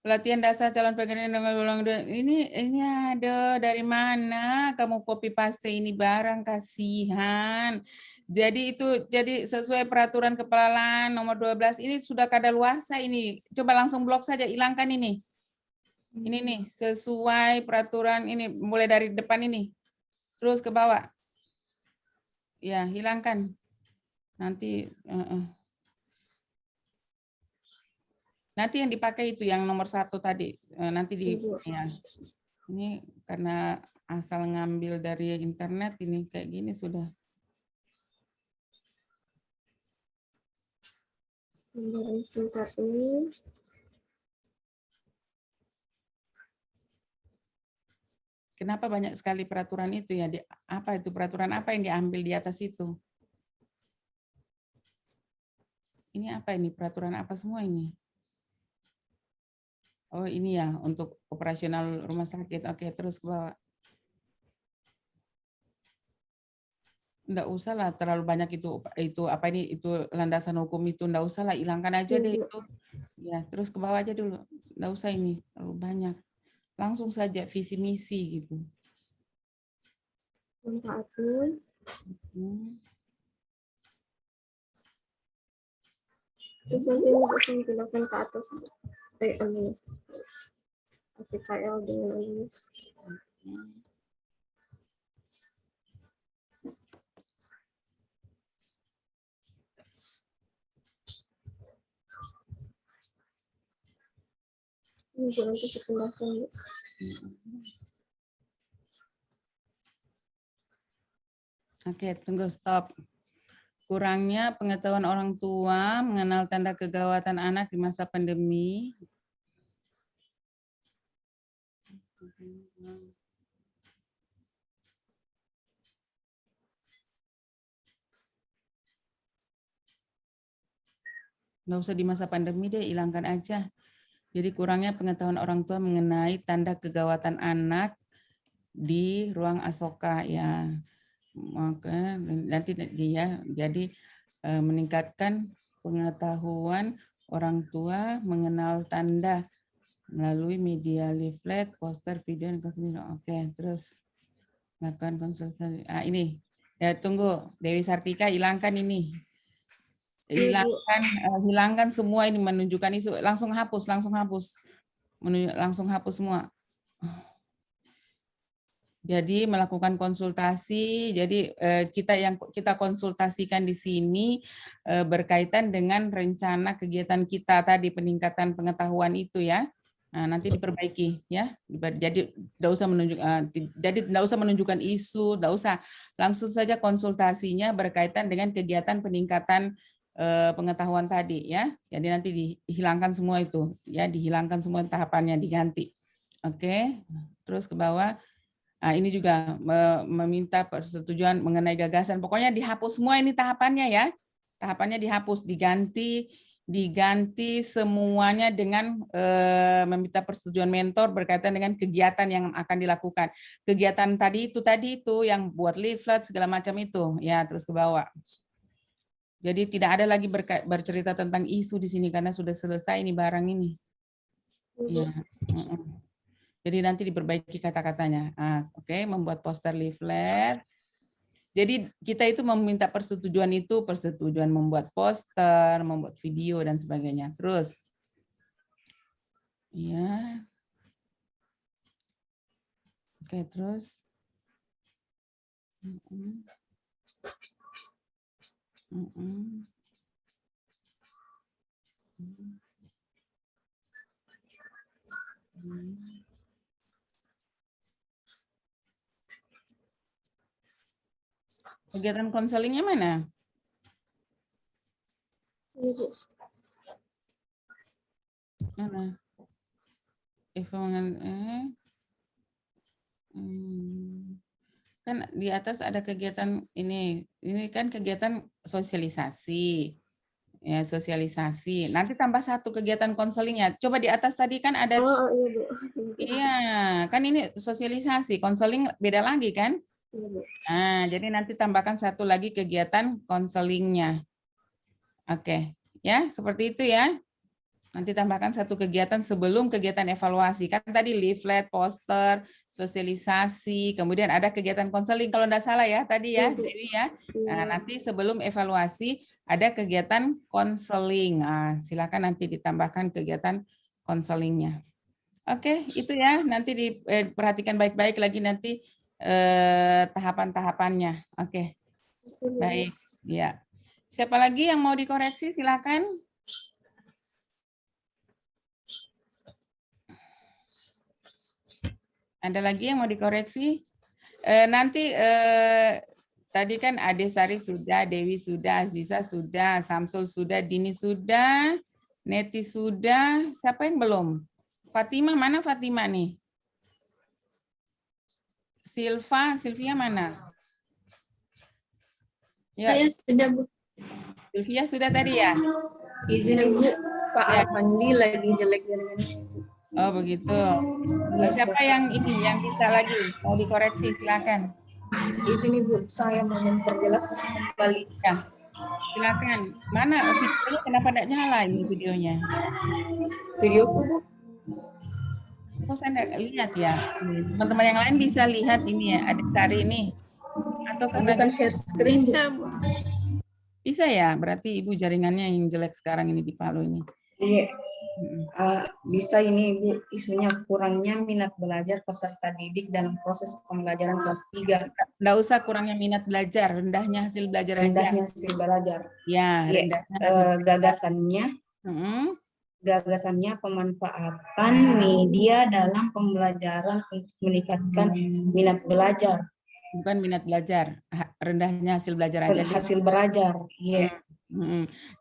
Pelatihan dasar calon pegawai ini ada dari mana kamu copy paste ini barang, kasihan. Jadi sesuai peraturan kepala nomor 12 ini sudah kadaluarsa ini. Coba langsung blok saja, hilangkan ini. Ini nih, sesuai peraturan ini mulai dari depan ini. Terus ke bawah. Ya, hilangkan. Nanti nanti yang dipakai itu yang nomor 1 tadi. Nanti ya. Ini karena asal ngambil dari internet ini kayak gini sudah. Gambaran singkat ini. Kenapa banyak sekali peraturan itu ya? Apa itu peraturan apa yang diambil di atas itu? Ini apa ini? Peraturan apa semua ini? Oh ini ya untuk operasional rumah sakit. Oke, terus ke bawah. Enggak usah lah terlalu banyak itu apa ini itu landasan hukum itu enggak usah lah, hilangkan aja deh itu. Ya, terus ke bawah aja dulu. Enggak usah ini terlalu banyak. Langsung saja visi misi gitu. Manfaatnya. Terus nanti ini bisa digunakan ke atas. Ini. PKL dengan ini. Ini juga nanti saya pindahkan. Oke, tunggu stop. Kurangnya pengetahuan orang tua mengenal tanda kegawatan anak di masa pandemi. Nggak usah di masa pandemi deh, hilangkan aja. Jadi kurangnya pengetahuan orang tua mengenai tanda kegawatan anak di ruang asoka ya. Maka nanti dia jadi meningkatkan pengetahuan orang tua mengenal tanda melalui media leaflet, poster, video, dan konsultasi. Oke, terus lakukan konsultasi. Ah ini ya tunggu Dewi Sartika hilangkan ini. Hilangkan semua ini menunjukkan isu, langsung hapus semua. Jadi melakukan konsultasi, jadi kita konsultasikan di sini berkaitan dengan rencana kegiatan kita tadi, peningkatan pengetahuan itu ya. Nah, nanti diperbaiki ya. Jadi tidak usah menunjukkan isu, tidak usah, langsung saja konsultasinya berkaitan dengan kegiatan peningkatan pengetahuan tadi ya. Jadi nanti dihilangkan semua itu ya, dihilangkan semua tahapannya, diganti. Oke, terus ke bawah. Nah, ini juga meminta persetujuan mengenai gagasan. Pokoknya dihapus semua ini tahapannya ya. Tahapannya dihapus, diganti semuanya dengan meminta persetujuan mentor berkaitan dengan kegiatan yang akan dilakukan. Kegiatan tadi itu yang buat leaflet segala macam itu ya, terus ke bawah. Jadi tidak ada lagi bercerita tentang isu di sini karena sudah selesai ini barang ini. Ya. Jadi nanti diperbaiki kata-katanya. Oke, membuat poster leaflet. Jadi kita itu meminta persetujuan membuat poster, membuat video dan sebagainya. Terus, ya, oke terus. Kegiatan konselingnya mana? Mana? Kan di atas ada kegiatan ini kan kegiatan sosialisasi. Ya, sosialisasi. Nanti tambah satu kegiatan konselingnya. Coba di atas tadi kan ada, Oh, iya, Bu. iya, kan ini sosialisasi, konseling beda lagi kan? Iya, Bu. Nah, jadi nanti tambahkan satu lagi kegiatan konselingnya. Oke, ya, seperti itu ya. Nanti tambahkan satu kegiatan sebelum kegiatan evaluasi. Kan tadi leaflet, poster, sosialisasi, kemudian ada kegiatan konseling kalau enggak salah ya tadi ya, Iya, Bu. Dewi ya. Nah, Iya. nanti sebelum evaluasi ada kegiatan konseling. Nah, silakan nanti ditambahkan kegiatan konselingnya. Oke, itu ya. Nanti diperhatikan baik-baik lagi nanti tahapan-tahapannya. Oke, baik. Ya. Siapa lagi yang mau dikoreksi? Silakan. Ada lagi yang mau dikoreksi? Nanti tadi kan Ade Sari sudah, Dewi sudah, Aziza sudah, Samsul sudah, Dini sudah, Neti sudah. Siapa yang belum? Fatima, mana Fatima nih? Silvia mana? Ya, Saya sudah, Bu. Silvia sudah tadi ya? Izin Ibu, Pak Ya. Arfandi lagi jelek jaringannya. Oh begitu. Iya, Siapa yang ini yang bisa lagi mau dikoreksi? Silakan. Izin Ibu, saya mau memperjelas kembali. Ya, silakan. Mana videonya? Kenapa tidak nyala ini videonya? Videoku, Bu. Kok saya nggak lihat ya? Teman-teman yang lain bisa lihat ini ya, Adik Sari ini. Atau karena Bukan share screen, Bu. Bisa, Bu. bisa ya? Berarti Ibu jaringannya yang jelek sekarang ini di Palu ini. Iya. Mm-mm. Bisa ini Bu, isunya kurangnya minat belajar peserta didik dalam proses pembelajaran kelas 3. Nggak usah kurangnya minat belajar, rendahnya hasil belajar aja. Rendahnya hasil belajar. Ya, Iya. rendahnya hasil. Gagasannya Mm-mm. gagasannya pemanfaatan media dalam pembelajaran untuk meningkatkan minat belajar. Bukan minat belajar, rendahnya hasil belajar aja. Hasil belajar. Iya.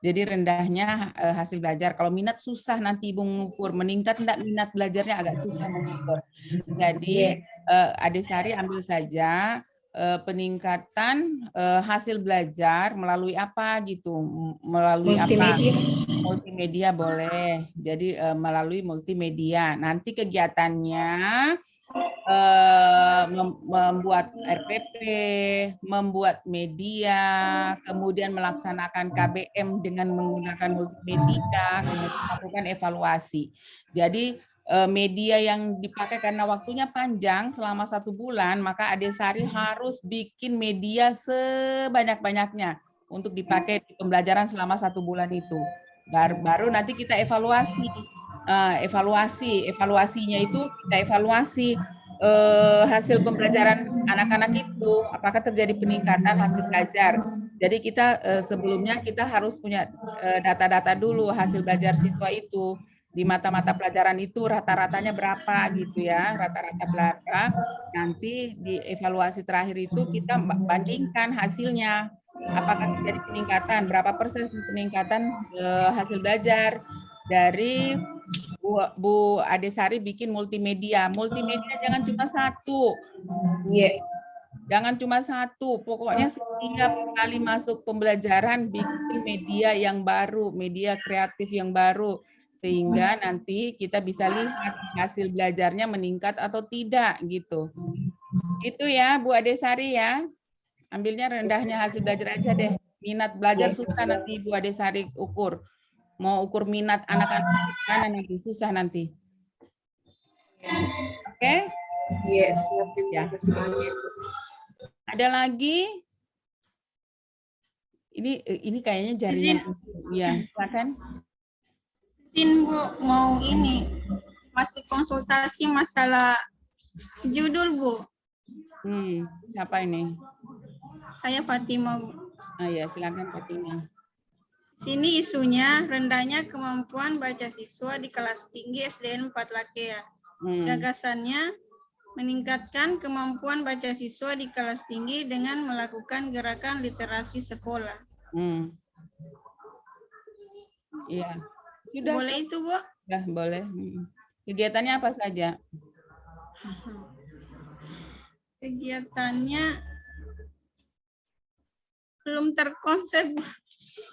Jadi rendahnya hasil belajar. Kalau minat susah nanti Ibu mengukur. Meningkat enggak minat belajarnya agak susah mengukur. Jadi Ade Sari ambil saja peningkatan hasil belajar melalui apa gitu. Melalui Multimedia. apa? Multimedia boleh. Jadi melalui multimedia. Nanti kegiatannya membuat RPP, membuat media, kemudian melaksanakan KBM dengan menggunakan multimedia, kemudian melakukan evaluasi. Jadi media yang dipakai karena waktunya panjang selama 1 bulan, maka Ade Sari harus bikin media sebanyak-banyaknya untuk dipakai di pembelajaran selama 1 bulan itu. Baru nanti kita evaluasi. Evaluasinya itu kita evaluasi hasil pembelajaran anak-anak itu, apakah terjadi peningkatan hasil belajar. Jadi kita sebelumnya kita harus punya data-data dulu hasil belajar siswa itu di mata-mata pelajaran itu rata-ratanya berapa gitu ya, rata-rata berapa. Nanti di evaluasi terakhir itu kita bandingkan hasilnya, apakah terjadi peningkatan, berapa persen peningkatan hasil belajar dari Bu Ade Sari bikin multimedia. Multimedia jangan cuma satu. Iya. Jangan cuma satu. Pokoknya setiap kali masuk pembelajaran bikin media yang baru, media kreatif yang baru. Sehingga nanti kita bisa lihat hasil belajarnya meningkat atau tidak gitu. Itu ya Bu Ade Sari ya. Ambilnya rendahnya hasil belajar aja deh. Minat belajar susah nanti Bu Ade Sari ukur. Mau ukur minat anak-anak mana nanti susah nanti. Oke? Iya, siap Ibu. Ya. Ada lagi? Ini kayaknya jaringan. Iya, silakan. Izin, Bu, mau ini masih konsultasi masalah judul, Bu. Siapa ini? Saya Fatima, Bu. Ya, silakan Fatima. Sini isunya rendahnya kemampuan baca siswa di kelas tinggi SDN 4 Lakea. Gagasannya meningkatkan kemampuan baca siswa di kelas tinggi dengan melakukan gerakan literasi sekolah. Iya. Sudah. Boleh itu, Bu? Ya, boleh. Kegiatannya apa saja? Kegiatannya belum terkonsep.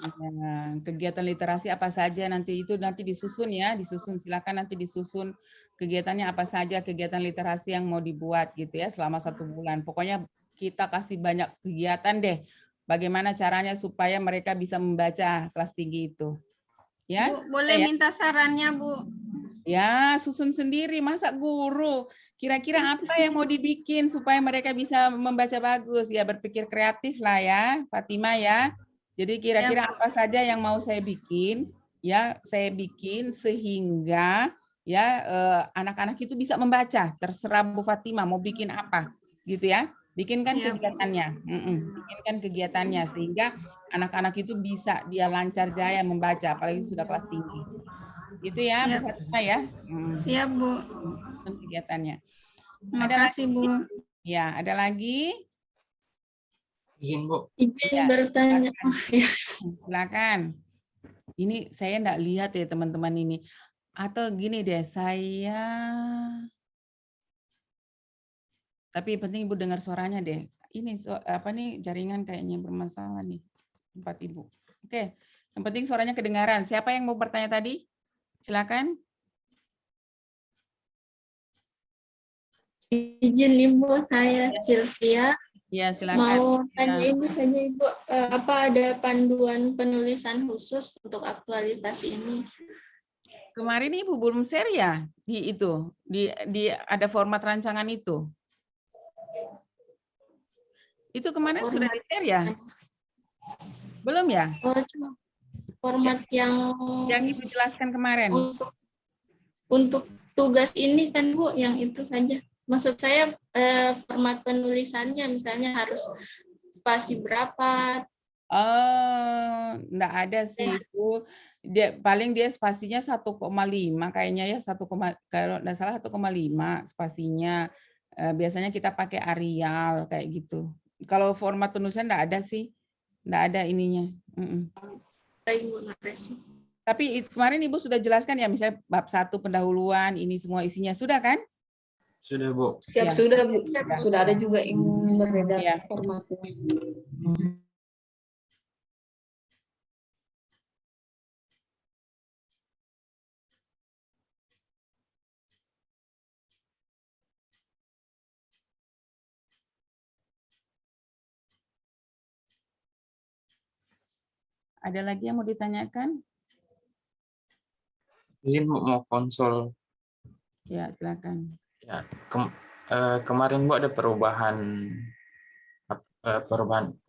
Ya, kegiatan literasi apa saja nanti disusun ya, disusun, silakan nanti disusun kegiatannya apa saja, kegiatan literasi yang mau dibuat gitu ya selama 1 bulan. Pokoknya kita kasih banyak kegiatan deh. Bagaimana caranya supaya mereka bisa membaca kelas tinggi itu. Ya. Bu, boleh minta sarannya, Bu? Ya, susun sendiri, masa guru. Kira-kira apa yang mau dibikin supaya mereka bisa membaca bagus? Ya, berpikir kreatif lah ya, Fatima ya. Jadi kira-kira Ya, Bu. apa saja yang mau saya bikin? Ya, saya bikin sehingga ya anak-anak itu bisa membaca. Terserah Bu Fatima mau bikin apa, gitu ya. Bikinkan Siap, Bu. kegiatannya, bikinkan kegiatannya sehingga anak-anak itu bisa dia lancar jaya membaca, apalagi sudah kelas tinggi. Gitu ya, Siap. Bu Fatima ya. Siap, Bu. Kegiatannya. Terima Ada kasih, Bu. Ya, ada lagi? Izin, Bu. Izin Ya, bertanya. silakan. Ini saya enggak lihat ya teman-teman ini. Atau gini deh, tapi penting Ibu dengar suaranya deh. Ini apa nih jaringan kayaknya bermasalah nih tempat Ibu. Oke, yang penting suaranya kedengaran. Siapa yang mau bertanya tadi? Silakan. Izin Ibu, saya Sylvia. Ya, silakan. Mau tanya ini saja Ibu, apa ada panduan penulisan khusus untuk aktualisasi ini? Kemarin Ibu belum share ya di itu, di ada format rancangan itu. Itu kemarin sudah di-share ya? Belum ya? Oh, cuma format yang Ibu jelaskan kemarin. untuk tugas ini kan Bu, yang itu saja. Maksud saya format penulisannya misalnya harus spasi berapa? Enggak ada sih itu. Paling dia spasinya 1,5 kayaknya ya, kalau enggak salah 1,5 spasinya. Biasanya kita pakai Arial kayak gitu. Kalau format penulisan enggak ada sih. Enggak ada ininya. Baik, Bu, makasih. Tapi kemarin Ibu sudah jelaskan ya, misalnya bab 1 pendahuluan, ini semua isinya sudah kan? Sudah, Bu. Siap, Ya. sudah, Bu. Sudah ada juga yang beredar Ya. formatnya. Ada lagi yang mau ditanyakan? Izin, Bu, mau konsul. Ya, silakan. Ya, kemarin Bu ada perubahan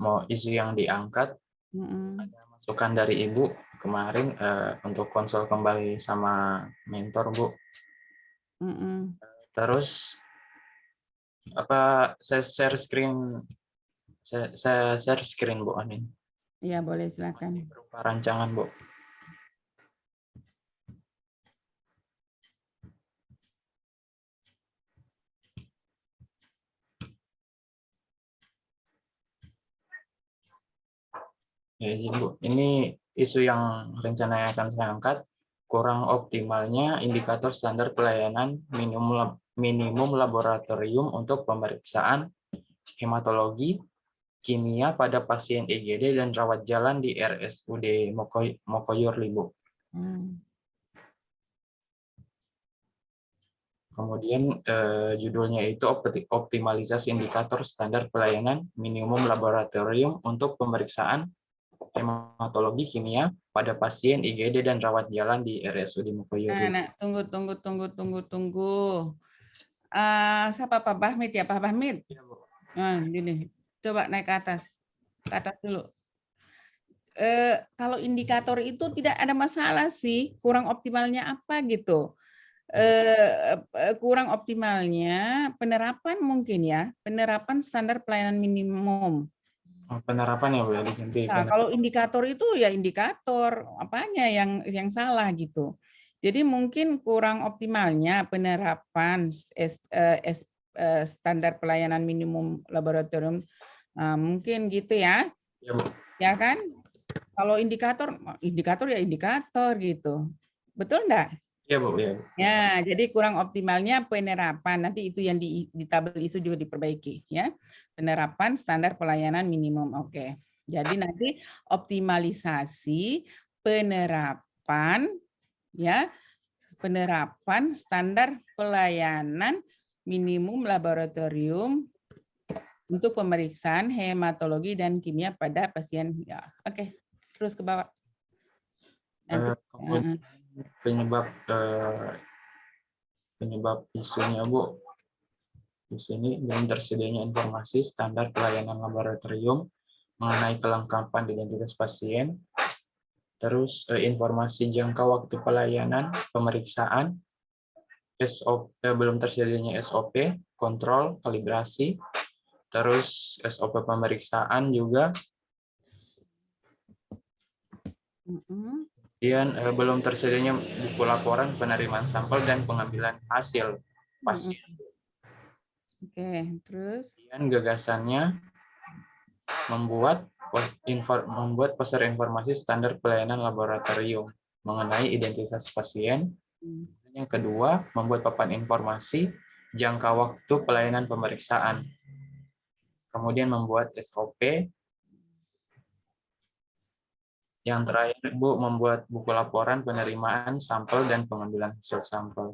mau isu yang diangkat. Ada masukan dari Ibu kemarin untuk konsul kembali sama mentor, Bu. Terus saya share screen Bu Amin. Ya, boleh silakan. Berupa rancangan, Bu. Ya, izin, Bu. Ini isu yang rencananya akan saya angkat, kurang optimalnya indikator standar pelayanan minimum laboratorium untuk pemeriksaan hematologi, kimia pada pasien IGD dan rawat jalan di RSUD Mokoyorli, Bu. Kemudian judulnya itu optimalisasi indikator standar pelayanan minimum laboratorium untuk pemeriksaan hematologi kimia pada pasien IGD dan rawat jalan di RSUD Mokoyorli. Nah, tunggu. Siapa Pak Bahmid ya, Pak Bahmid? Ya, Bu. Nah, gini. Coba naik ke atas dulu. Kalau indikator itu tidak ada masalah sih, kurang optimalnya apa gitu. Kurang optimalnya penerapan mungkin ya, penerapan standar pelayanan minimum. Penerapan ya, Bu, ya diganti. Nah, kalau indikator itu ya indikator apanya yang salah gitu. Jadi mungkin kurang optimalnya penerapan standar pelayanan minimum laboratorium. Nah, mungkin gitu ya. Ya, Bu. Ya kan? Kalau indikator ya indikator gitu. Betul enggak? Ya, Bu, ya. Ya, jadi kurang optimalnya penerapan. Nanti itu yang di tabel isu juga diperbaiki ya. Penerapan standar pelayanan minimum. Oke. Jadi nanti optimalisasi penerapan ya, penerapan standar pelayanan minimum laboratorium untuk pemeriksaan hematologi dan kimia pada pasien. Ya, oke. Terus ke bawah. Nanti, Kemudian penyebab isunya, Bu. Di sini belum tersedianya informasi standar pelayanan laboratorium mengenai kelengkapan identitas pasien, terus informasi jangka waktu pelayanan pemeriksaan, SOP, belum tersedianya SOP, kontrol, kalibrasi, terus SOP pemeriksaan juga, kemudian belum tersedianya buku laporan penerimaan sampel dan pengambilan hasil pasien. Oke, terus Kemudian gagasannya membuat poster informasi standar pelayanan laboratorium mengenai identitas pasien. Yang kedua, membuat papan informasi jangka waktu pelayanan pemeriksaan. Kemudian membuat SOP. Yang terakhir, Bu, membuat buku laporan penerimaan sampel dan pengambilan hasil sampel.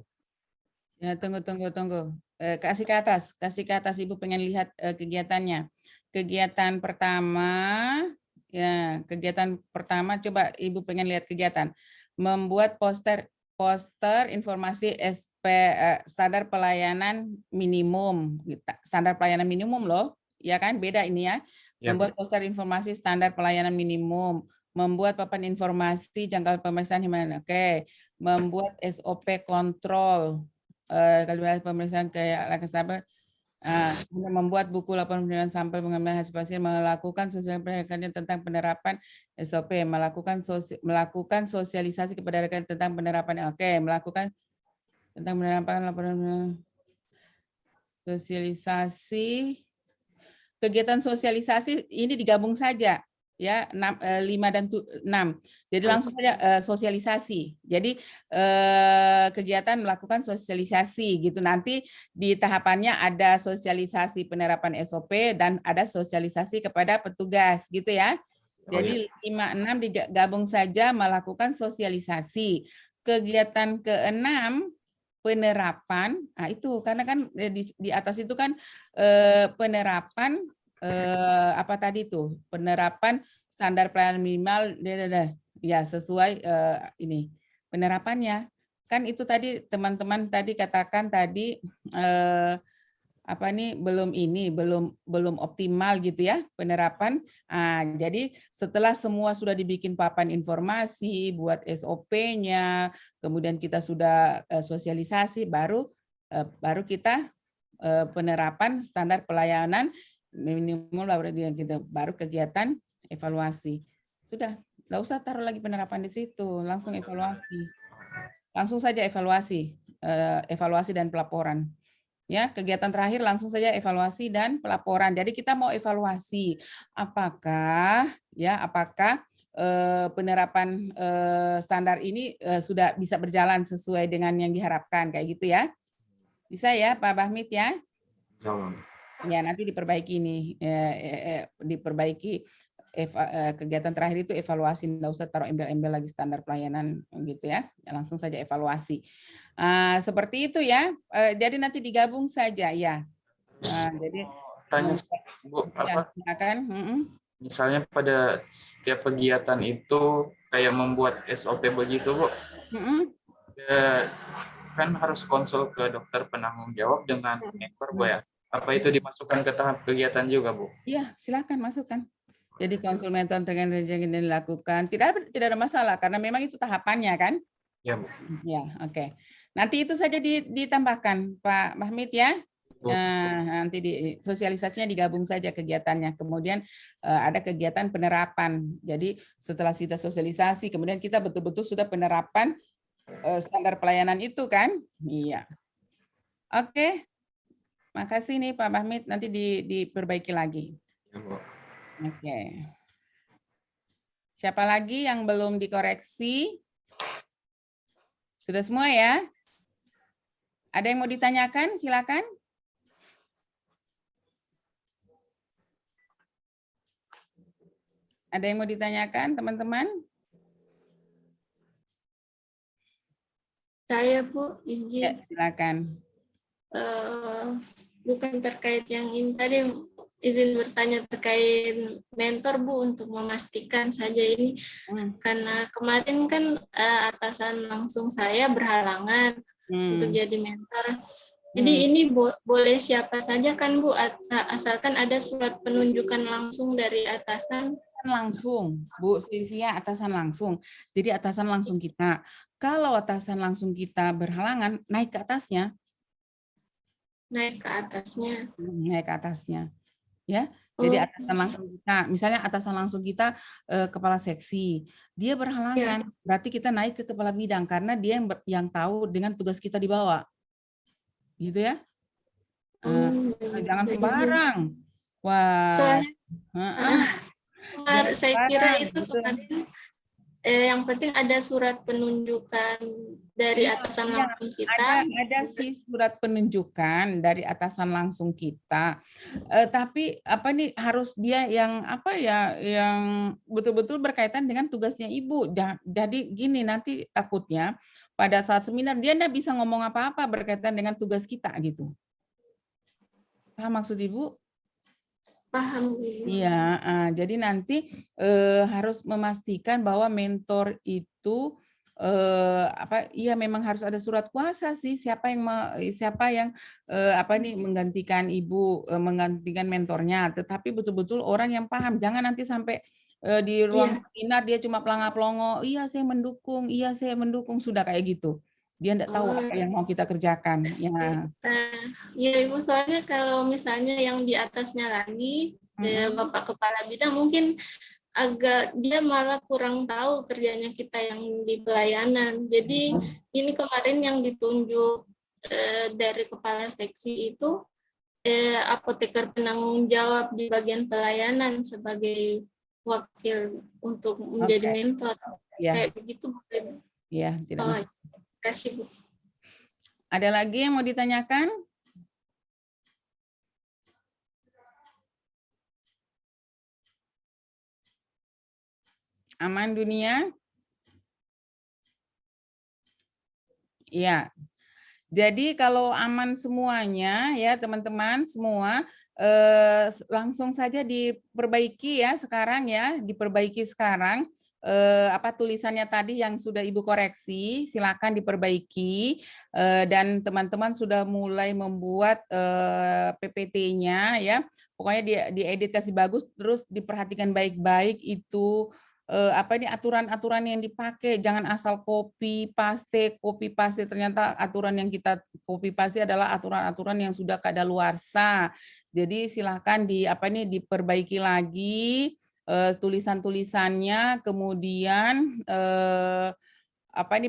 ya, tunggu. Kasih ke atas Ibu pengen lihat kegiatannya. Kegiatan pertama coba Ibu pengen lihat kegiatan. Membuat poster informasi standar pelayanan minimum. Standar pelayanan minimum loh. Ya kan, beda ini ya. Ya, Membuat poster informasi standar pelayanan minimum. Membuat papan informasi jangka pemeriksaan gimana? Oke. Membuat SOP kontrol. Kalibrasi pemeriksaan kayak sampel, membuat buku laporan penilaian sampel pengambilan hasil pasien, melakukan sosialisasi tentang penerapan SOP, melakukan sosialisasi kepada rekan tentang penerapan. Oke, melakukan tentang penerapan laporan sosialisasi. Kegiatan sosialisasi ini digabung saja ya, 5 dan 6. Jadi langsung saja sosialisasi. Jadi kegiatan melakukan sosialisasi gitu. Nanti di tahapannya ada sosialisasi penerapan SOP dan ada sosialisasi kepada petugas gitu ya. Jadi 5, 6 digabung saja melakukan sosialisasi. Kegiatan ke-6 penerapan. Nah, itu karena kan di atas itu kan penerapan apa tadi tuh, penerapan standar pelayanan minimal ya sesuai ini penerapannya kan itu tadi teman-teman tadi katakan tadi belum optimal gitu ya penerapan. Jadi setelah semua sudah dibikin papan informasi buat SOP-nya, kemudian kita sudah sosialisasi, baru kita penerapan standar pelayanan minimum laboratorium gitu, baru kegiatan evaluasi. Sudah, nggak usah taruh lagi penerapan di situ, langsung evaluasi. Langsung saja evaluasi, evaluasi dan pelaporan. Ya, kegiatan terakhir langsung saja evaluasi dan pelaporan. Jadi kita mau evaluasi apakah penerapan standar ini sudah bisa berjalan sesuai dengan yang diharapkan kayak gitu ya. Bisa ya Pak Bahmit ya? Ya, nanti diperbaiki nih, diperbaiki kegiatan terakhir itu evaluasi, nggak usah taruh embel-embel lagi standar pelayanan gitu ya, langsung saja evaluasi. Seperti itu ya, jadi nanti digabung saja ya. Jadi tanya, Bu, ya, silakan. Misalnya pada setiap kegiatan itu kayak membuat SOP begitu, Bu. Kan harus konsul ke dokter penanggung jawab dengan ekor, Bu ya. Apa itu dimasukkan ke tahap kegiatan juga, Bu? Iya, silakan masukkan. Jadi konsultan dengan yang dilakukan tidak ada masalah karena memang itu tahapannya kan? Ya, Bu. Ya, oke. Nanti itu saja ditambahkan Pak Mahmid ya. Nanti sosialisasinya digabung saja kegiatannya. Kemudian ada kegiatan penerapan. Jadi setelah kita sosialisasi, kemudian kita betul-betul sudah penerapan standar pelayanan itu kan? Iya. Oke. Makasih nih Pak Mahmid, nanti diperbaiki lagi. Ya, Bu. Oke. Siapa lagi yang belum dikoreksi? Sudah semua ya? Ada yang mau ditanyakan? Silakan. Ada yang mau ditanyakan, teman-teman? Saya Bu Ya, izin silakan. bukan terkait yang ini tadi, izin bertanya terkait mentor Bu, untuk memastikan saja ini, karena kemarin kan atasan langsung saya berhalangan untuk jadi mentor. Jadi ini boleh siapa saja kan Bu, asalkan ada surat penunjukan langsung dari atasan. Langsung, Bu Sylvia, atasan langsung. Jadi atasan langsung kita. Kalau atasan langsung kita berhalangan, naik ke atasnya. Naik ke atasnya. Naik ke atasnya. Ya. Jadi atasan langsung kita, misalnya atasan langsung kita kepala seksi, dia berhalangan, berarti kita naik ke kepala bidang karena dia yang tahu dengan tugas kita di bawah. Gitu ya. Jangan sembarang. Wah. Saya kira itu kemarin yang penting ada surat penunjukan dari atasan langsung kita. Ada sih surat penunjukan dari atasan langsung kita. Tapi apa nih, harus dia yang apa ya, yang betul-betul berkaitan dengan tugasnya Ibu. Jadi gini, nanti takutnya pada saat seminar dia enggak bisa ngomong apa-apa berkaitan dengan tugas kita gitu. Paham maksud Ibu? Paham. Iya, jadi nanti harus memastikan bahwa mentor itu iya memang harus ada surat kuasa sih, siapa yang menggantikan Ibu, menggantikan mentornya, tetapi betul-betul orang yang paham, jangan nanti sampai di ruang seminar dia cuma pelongo-pelongo, iya saya mendukung, sudah kayak gitu. Dia enggak tahu apa yang mau kita kerjakan. Ya. Ya Ibu, soalnya kalau misalnya yang di atasnya lagi, Bapak Kepala Bidang, mungkin agak dia malah kurang tahu kerjanya kita yang di pelayanan. Jadi ini kemarin yang ditunjuk dari Kepala Seksi itu apoteker penanggung jawab di bagian pelayanan sebagai wakil untuk menjadi mentor. Kayak begitu. Iya, tidak masalah. Kasih Bu. Ada lagi yang mau ditanyakan? Aman dunia? Iya. Jadi kalau aman semuanya ya teman-teman semua, langsung saja diperbaiki ya sekarang ya, diperbaiki sekarang. Apa tulisannya tadi yang sudah Ibu koreksi, silakan diperbaiki, dan teman-teman sudah mulai membuat PPT-nya ya. Pokoknya diedit kasih bagus, terus diperhatikan baik-baik itu aturan-aturan yang dipakai, jangan asal copy paste, ternyata aturan yang kita copy paste adalah aturan-aturan yang sudah kadaluarsa. Jadi silakan diperbaiki lagi tulisan-tulisannya, kemudian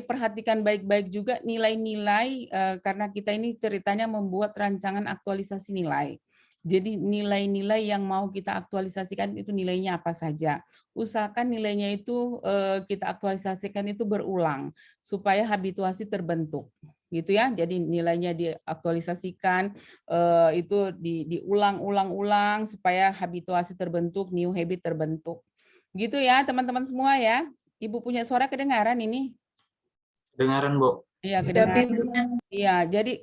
perhatikan baik-baik juga nilai-nilai, karena kita ini ceritanya membuat rancangan aktualisasi nilai. Jadi nilai-nilai yang mau kita aktualisasikan itu nilainya apa saja. Usahakan nilainya itu kita aktualisasikan itu berulang supaya habituasi terbentuk. Gitu ya. Jadi nilainya diaktualisasikan itu diulang-ulang supaya habituasi terbentuk, new habit terbentuk. Gitu ya teman-teman semua ya. Ibu punya suara kedengaran ini? Kedengaran, Bu. Iya, kedengaran. Iya, jadi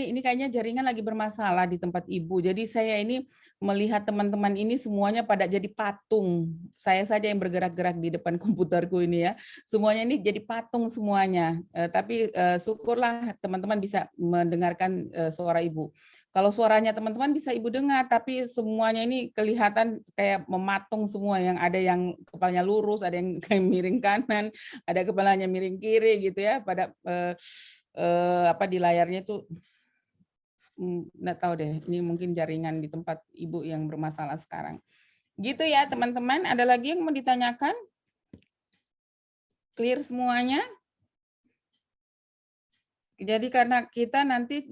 ini kayaknya jaringan lagi bermasalah di tempat Ibu. Jadi saya ini melihat teman-teman ini semuanya pada jadi patung. Saya saja yang bergerak-gerak di depan komputerku ini ya. Semuanya ini jadi patung semuanya. Tapi syukurlah teman-teman bisa mendengarkan suara Ibu. Kalau suaranya teman-teman bisa Ibu dengar, tapi semuanya ini kelihatan kayak mematung semua, yang ada yang kepalanya lurus, ada yang miring kanan, ada kepalanya miring kiri gitu ya. Pada di layarnya itu nggak tahu deh. Ini mungkin jaringan di tempat Ibu yang bermasalah sekarang. Gitu ya teman-teman. Ada lagi yang mau ditanyakan? Clear semuanya? Jadi karena kita nanti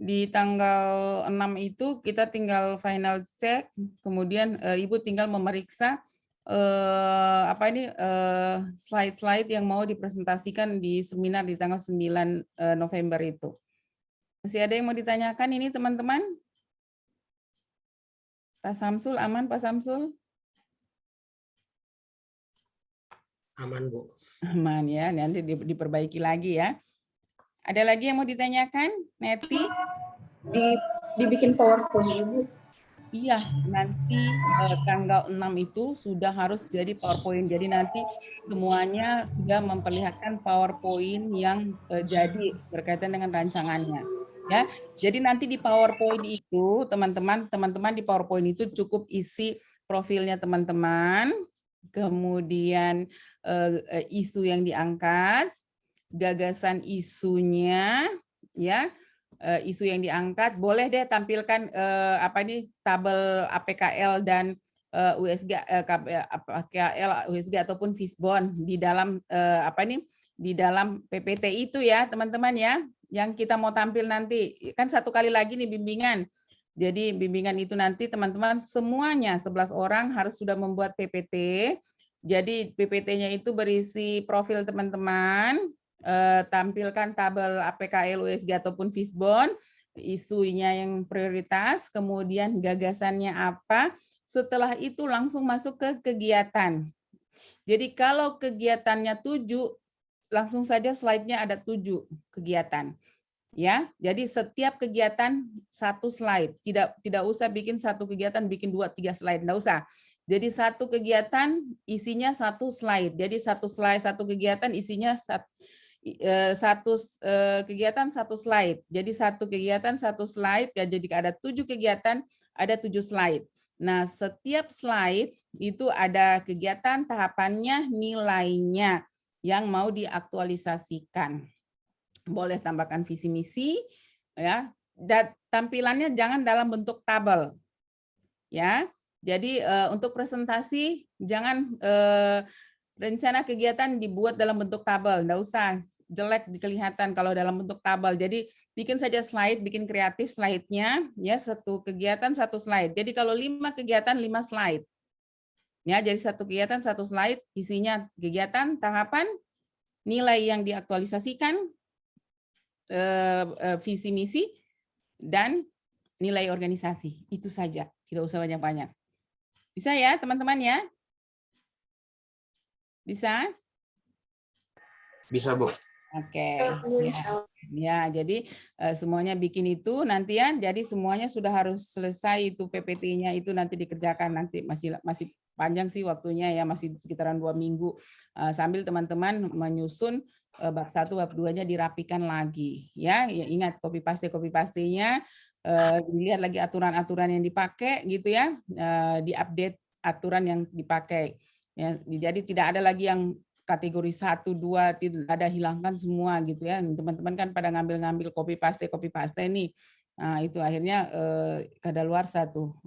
di tanggal 6 itu kita tinggal final check, kemudian Ibu tinggal memeriksa slide-slide yang mau dipresentasikan di seminar di tanggal 9 November itu. Masih ada yang mau ditanyakan ini teman-teman? Pak Samsul, aman Pak Samsul? Aman, Bu. Aman ya, nanti diperbaiki lagi ya. Ada lagi yang mau ditanyakan, Neti? Dibikin PowerPoint Ibu. Iya, nanti tanggal 6 itu sudah harus jadi PowerPoint. Jadi nanti semuanya sudah memperlihatkan PowerPoint yang jadi berkaitan dengan rancangannya. Ya, jadi nanti di PowerPoint itu teman-teman di PowerPoint itu cukup isi profilnya teman-teman, kemudian isu yang diangkat, gagasan isunya, ya. Isu yang diangkat, boleh deh tampilkan tabel APKL dan USG, APKL, USG ataupun Fisbon di dalam di dalam PPT itu ya teman-teman ya, yang kita mau tampil nanti. Kan satu kali lagi nih bimbingan. Jadi bimbingan itu nanti teman-teman semuanya 11 orang harus sudah membuat PPT. Jadi PPT-nya itu berisi profil teman-teman, tampilkan tabel APKL, USG ataupun Fisbon, isunya yang prioritas, kemudian gagasannya apa. Setelah itu langsung masuk ke kegiatan. Jadi kalau kegiatannya 7, langsung saja slide-nya ada 7 kegiatan. Ya, jadi setiap kegiatan 1 slide. Tidak usah bikin satu kegiatan bikin 2-3 slide, enggak usah. Jadi satu kegiatan isinya 1 slide. Jadi satu slide, satu kegiatan isinya satu kegiatan 1 slide. Jadi satu kegiatan 1 slide, ya, jadi ada 7 kegiatan, ada 7 slide. Nah, setiap slide itu ada kegiatan, tahapannya, nilainya yang mau diaktualisasikan. Boleh tambahkan visi misi, ya. Dan tampilannya jangan dalam bentuk tabel, ya. Jadi untuk presentasi jangan rencana kegiatan dibuat dalam bentuk tabel, enggak usah, jelek kelihatan kalau dalam bentuk tabel. Jadi bikin saja slide, bikin kreatif slide-nya, ya, satu kegiatan 1 slide. Jadi kalau 5 kegiatan 5 slide. Ya, jadi satu kegiatan 1 slide, isinya kegiatan, tahapan, nilai yang diaktualisasikan, visi misi, dan nilai organisasi. Itu saja, tidak usah banyak-banyak. Bisa ya teman-teman ya? Bisa? Bisa, Bu. Oke. Ya, jadi semuanya bikin itu nanti ya. Jadi semuanya sudah harus selesai itu PPT-nya itu nanti dikerjakan, nanti masih panjang sih waktunya ya, masih sekitaran 2 minggu. Sambil teman-teman menyusun bab 1, bab 2-nya dirapikan lagi ya. Ya, ingat copy paste-nya, dilihat lagi aturan-aturan yang dipakai gitu ya, diupdate aturan yang dipakai. Ya, jadi tidak ada lagi yang kategori 1, 2, tidak ada, hilangkan semua gitu ya. Teman-teman kan pada ngambil-ngambil copy paste nih. Nah, itu akhirnya kadaluarsa tuh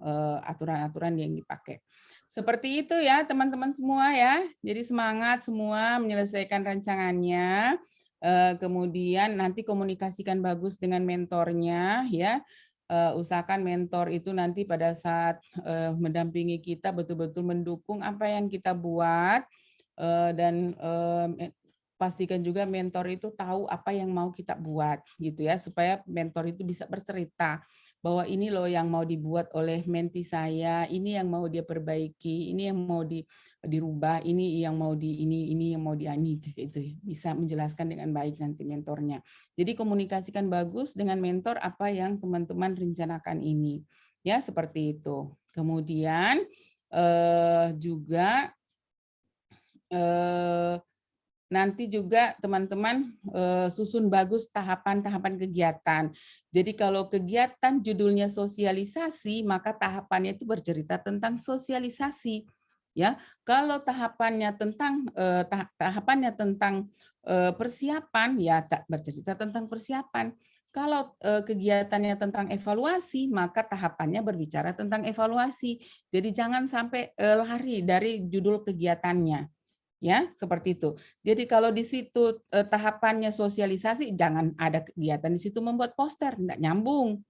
aturan-aturan yang dipakai. Seperti itu ya teman-teman semua ya. Jadi semangat semua menyelesaikan rancangannya. Kemudian nanti komunikasikan bagus dengan mentornya ya. Usahakan mentor itu nanti pada saat mendampingi kita betul-betul mendukung apa yang kita buat, dan pastikan juga mentor itu tahu apa yang mau kita buat gitu ya, supaya mentor itu bisa bercerita bahwa ini loh yang mau dibuat oleh menti saya, ini yang mau dia perbaiki, ini yang mau dirubah, ini yang mau ini yang mau ini, itu bisa menjelaskan dengan baik nanti mentornya. Jadi komunikasikan bagus dengan mentor apa yang teman-teman rencanakan ini, ya seperti itu. Kemudian juga nanti juga teman-teman susun bagus tahapan-tahapan kegiatan. Jadi kalau kegiatan judulnya sosialisasi, maka tahapannya itu bercerita tentang sosialisasi. Ya, kalau tahapannya tentang persiapan, ya bercerita tentang persiapan. Kalau kegiatannya tentang evaluasi, maka tahapannya berbicara tentang evaluasi. Jadi jangan sampai lari dari judul kegiatannya. Ya, seperti itu. Jadi kalau di situ tahapannya sosialisasi, jangan ada kegiatan di situ membuat poster, enggak nyambung.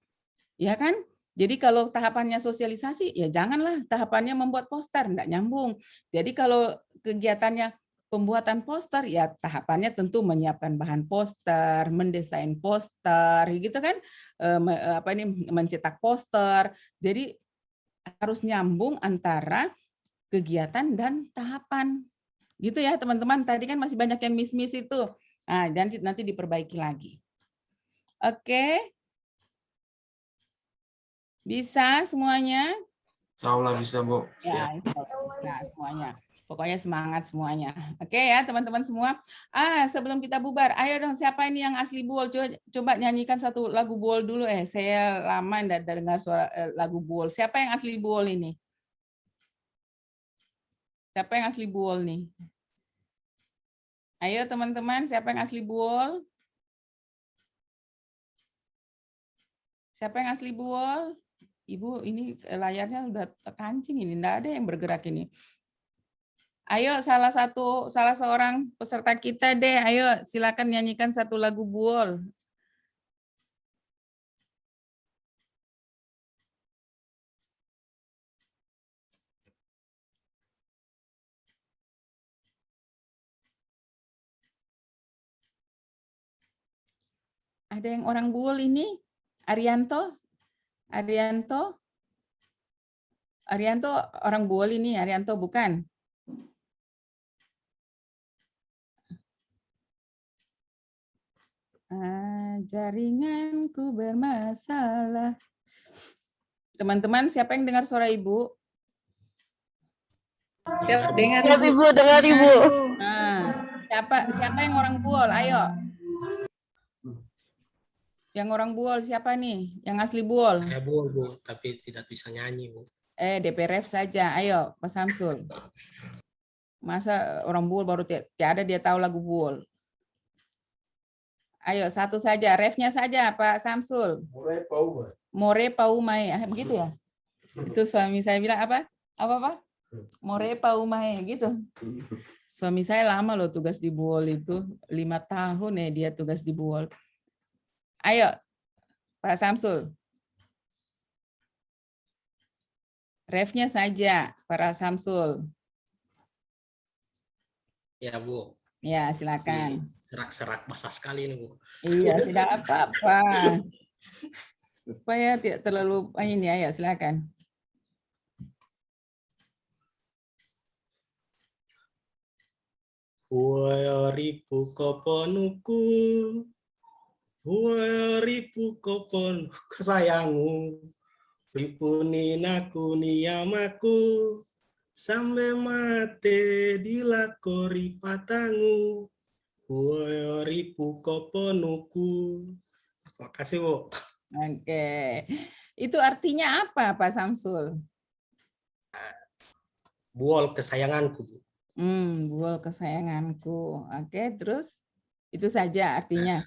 Ya kan? Jadi kalau tahapannya sosialisasi, ya janganlah tahapannya membuat poster, enggak nyambung. Jadi kalau kegiatannya pembuatan poster, ya tahapannya tentu menyiapkan bahan poster, mendesain poster, gitu kan? Mencetak poster. Jadi harus nyambung antara kegiatan dan tahapan. Gitu ya teman-teman. Tadi kan masih banyak yang miss-miss itu. Nah, dan nanti diperbaiki lagi. Oke. Bisa semuanya? Insya Allah bisa, Bu. Ya, Siap. insya Allah bisa semuanya. Pokoknya semangat semuanya. Oke ya teman-teman semua. Sebelum kita bubar, ayo dong siapa ini yang asli Buol? Coba nyanyikan satu lagu Buol dulu. Saya lama enggak dengar suara lagu Buol. Siapa yang asli Buol ini? Siapa yang asli Buol nih? Ayo teman-teman, siapa yang asli Buol? Siapa yang asli Buol? Ibu, ini layarnya udah terkancing ini, enggak ada yang bergerak ini. Ayo salah seorang peserta kita deh, ayo silakan nyanyikan satu lagu Buol. Ada yang orang Buol ini? Arianto? Arianto orang Buol ini, Arianto bukan? Jaringanku bermasalah. Teman-teman, siapa yang dengar suara Ibu? Siap dengar Ya, Ibu, dengar Ibu. Siapa yang orang Buol? Ayo. Yang orang Buol siapa nih? Yang asli Buol? Saya Buol, Bu, tapi tidak bisa nyanyi, Bu. DPRF saja. Ayo, Pak Samsul. Masa orang Buol baru tiada dia tahu lagu Buol. Ayo, satu saja. Refnya saja, Pak Samsul. More Paumai. Begitu ya? Itu suami saya bilang apa? Apa? More Paumai, gitu. Suami saya lama loh tugas di Buol itu. 5 tahun ya dia tugas di Buol. Ayo, Pak Samsul. Refnya saja, Pak Samsul. Ya, Bu. Ya, silakan. Serak-serak basah sekali ini, Bu. Iya, tidak apa-apa. Supaya tidak terlalu ini, ayo silakan. Ripu koponuku, ripu kopon sayangmu, ripu ninaku niyamaku, sampai mate dilakori patangu, ripu koponuku. Terima kasih, Bu. Oke. Itu artinya apa, Pak Samsul? Buol kesayanganku, Bu. Buol kesayanganku. Oke, terus itu saja artinya.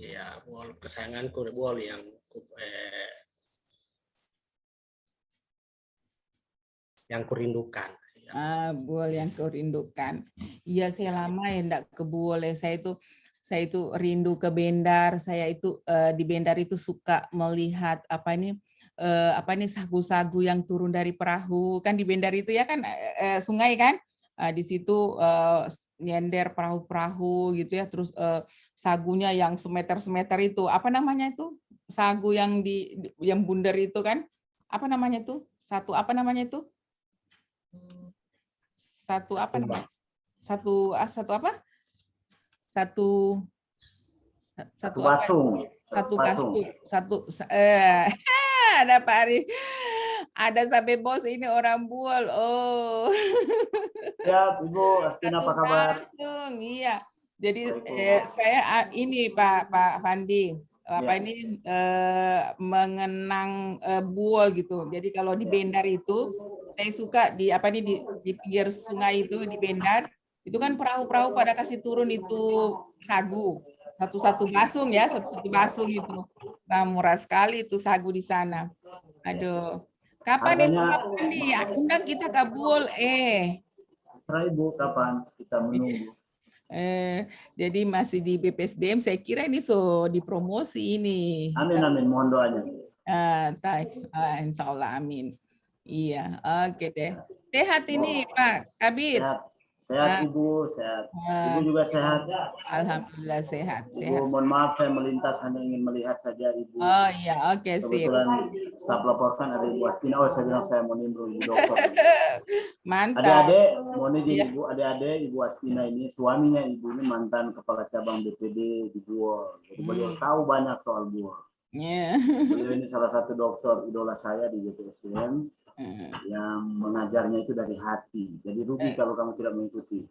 Ya, buol kesayanganku, buol yang kurindukan. Buol yang kurindukan. Iya, saya lama ya enggak ke Buol. Saya itu rindu ke Bendar. Saya itu di Bendar itu suka melihat apa ini sagu-sagu yang turun dari perahu. Kan di Bendar itu ya kan sungai kan? Di situ nyender perahu-perahu gitu ya, terus sagunya yang semeter-semeter itu, apa namanya itu? Sagu yang yang bundar itu kan? Apa namanya itu? Satu apa namanya itu? Satu apa namanya? Satu apa? Satu basung. Ada Pak Ari. Ada sampai bos ini orang Buol. Oh. Ya, Ibu Astina apa kabar? Iya. Jadi saya ini Pak Fandi ini mengenang Buol gitu. Jadi kalau di Bendar itu saya suka di pinggir sungai itu di Bendar itu kan perahu-perahu pada kasih turun itu sagu. Satu-satu basung itu. Nah, murah sekali itu sagu di sana. Aduh. Kapan itu undang kita ke Buol Ibu kapan kita menunggu. Jadi masih di BPSDM, saya kira ini dipromosi ini. Amin, mohon doanya. Insya Allah amin. Iya, oke deh. Sehat ini Pak Kabir. Sehat Ibu, sehat. Ibu juga sehat. Alhamdulillah sehat. Ibu, mohon maaf saya melintas hanya ingin melihat saja Ibu. Oh iya, oke, sip. Kebetulan staf laporkan ada Ibu Astina. Oh, saya bilang saya mau nimbrung Ibu dokter. Mantap. Adik-adik, mohon izin Iya. Ibu, adik-adik Ibu Astina ini suaminya Ibu ini mantan kepala cabang BPD di Buol. Jadi beliau tahu banyak soal Buol. Iya. Beliau ini salah satu dokter idola saya di JPSDM yang mengajarnya itu dari hati. Jadi rugi kalau kamu tidak mengikuti.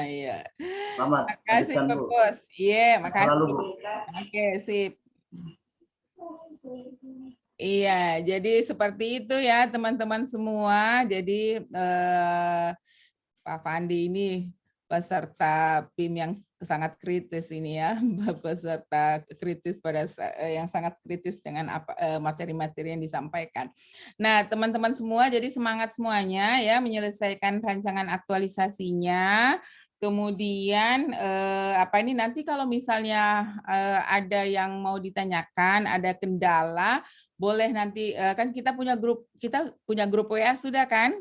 Iya. Selamat. Makasih lanjutkan, Pak Bu. Bos. Iya, makasih. Selalu, Bu. Oke, sip. Iya, jadi seperti itu ya teman-teman semua. Jadi Pak Fandi ini peserta PIM yang sangat kritis ini ya, peserta kritis yang sangat kritis dengan materi-materi yang disampaikan. Nah, teman-teman semua, jadi semangat semuanya ya menyelesaikan rancangan aktualisasinya. Kemudian nanti kalau misalnya ada yang mau ditanyakan, ada kendala, boleh nanti kan kita punya grup WA sudah kan?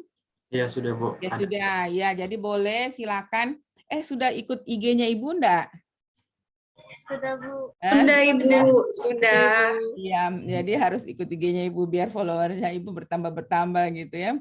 Iya sudah Bu. Ya sudah, ya jadi boleh silakan. Sudah ikut IG-nya Ibu enggak? Sudah Bu. Sudah Ibu, sudah. Iya, jadi harus ikut IG-nya Ibu biar followernya Ibu bertambah gitu ya.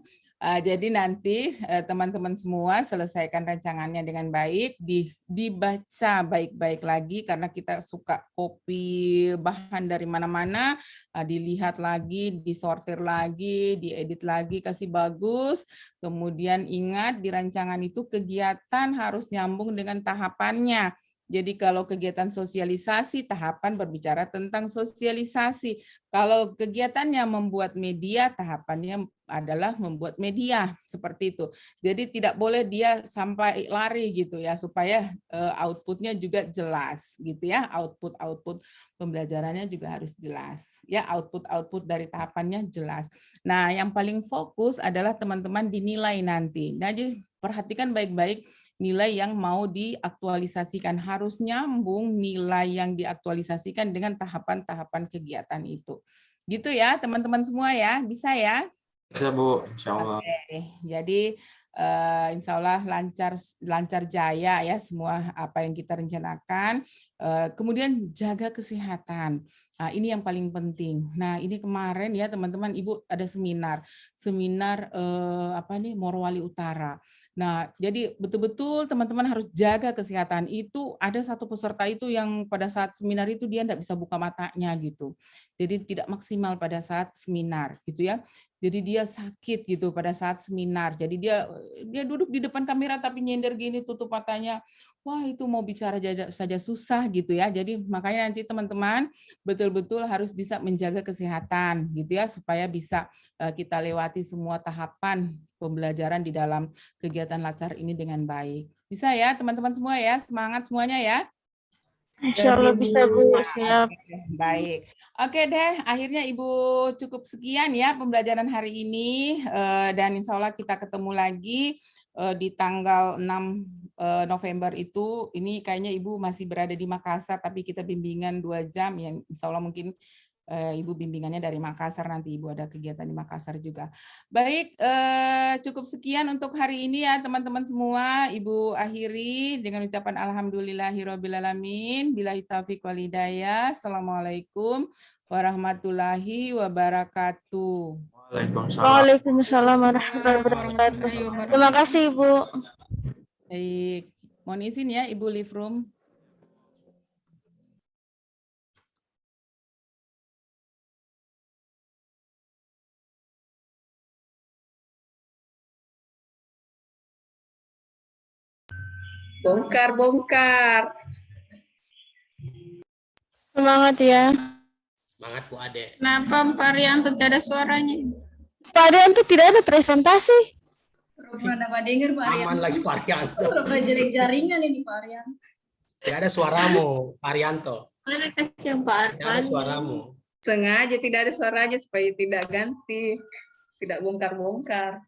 Jadi nanti teman-teman semua selesaikan rancangannya dengan baik, dibaca baik-baik lagi karena kita suka copy bahan dari mana-mana, dilihat lagi, disortir lagi, diedit lagi, kasih bagus. Kemudian ingat di rancangan itu kegiatan harus nyambung dengan tahapannya. Jadi kalau kegiatan sosialisasi, tahapan berbicara tentang sosialisasi. Kalau kegiatannya membuat media, tahapannya adalah membuat media, seperti itu. Jadi tidak boleh dia sampai lari gitu ya, supaya outputnya juga jelas gitu ya. Output pembelajarannya juga harus jelas. Ya, output dari tahapannya jelas. Nah, yang paling fokus adalah teman-teman dinilai nanti. Nah, jadi perhatikan baik-baik nilai yang mau diaktualisasikan, harus nyambung nilai yang diaktualisasikan dengan tahapan-tahapan kegiatan itu. Gitu ya teman-teman semua ya, bisa ya? Bisa Bu, insya Allah. Oke, jadi insya Allah lancar jaya ya semua apa yang kita rencanakan. Kemudian jaga kesehatan. Nah, ini yang paling penting. Nah, ini kemarin ya teman-teman, Ibu ada seminar Morowali Utara. Nah, jadi betul-betul teman-teman harus jaga kesehatan. Itu ada satu peserta itu yang pada saat seminar itu dia tidak bisa buka matanya gitu. Jadi tidak maksimal pada saat seminar gitu ya. Jadi dia sakit gitu pada saat seminar. Jadi dia duduk di depan kamera tapi nyender gini tutup matanya. Wah, itu mau bicara saja susah gitu ya. Jadi makanya nanti teman-teman betul-betul harus bisa menjaga kesehatan gitu ya supaya bisa kita lewati semua tahapan pembelajaran di dalam kegiatan Latsar ini dengan baik. Bisa ya teman-teman semua ya, semangat semuanya ya. Insya Allah bisa Bu, siap. Baik. Oke deh, akhirnya Ibu cukup sekian ya pembelajaran hari ini. Dan insya Allah kita ketemu lagi di tanggal 6 November itu. Ini kayaknya Ibu masih berada di Makassar, tapi kita bimbingan 2 jam. Ya, insya Allah mungkin Ibu bimbingannya dari Makassar, nanti Ibu ada kegiatan di Makassar juga. Baik, cukup sekian untuk hari ini ya teman-teman semua. Ibu akhiri dengan ucapan alhamdulillahirobbilalamin. Billahi taufiq wal hidayah. Assalamualaikum warahmatullahi wabarakatuh. Waalaikumsalam warahmatullahi wabarakatuh. Terima kasih Ibu. Baik, mohon izin ya Ibu leave room. Bongkar. Semangat ya. Semangat Bu Ade. Kenapa Pak Rianto tidak ada suaranya? Pak Arianto tidak ada presentasi. Pernah Pak dengar Pak Rianto? Aman lagi Pak Arianto. Pernah jelek jaringan ini Pak Rianto. Tidak ada suaramu Pak Arianto. Mana kacang Pak Tidak ada suaramu. Sengaja tidak ada suaranya supaya tidak ganti. Tidak bongkar-bongkar.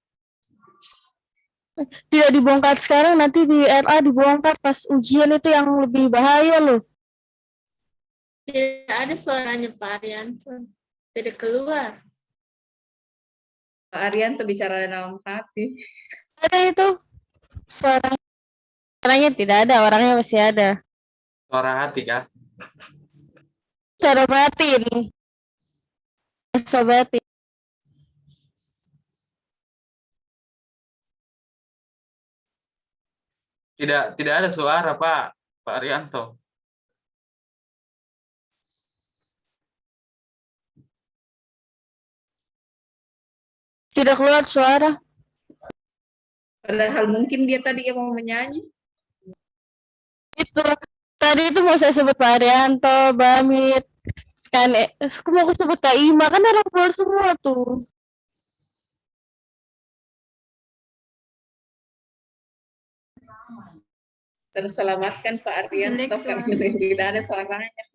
Tidak dibongkar sekarang, nanti di RA dibongkar pas ujian, itu yang lebih bahaya loh. Tidak ada suaranya Pak Arianto. Tidak keluar. Pak Arianto bicara dalam hati. Ada itu. Suaranya tidak ada, orangnya masih ada. Suara hati kah? Suara batin. Suara batin. Tidak ada suara, Pak Arianto. Tidak keluar suara. Padahal mungkin dia tadi yang mau menyanyi. Itu tadi itu mau saya sebut Pak Arianto, Bamit, aku mau sebut Kak Ima, kan orang keluar semua tuh. Terselamatkan Pak Arianto Jelek karena suara. tidak ada suaranya.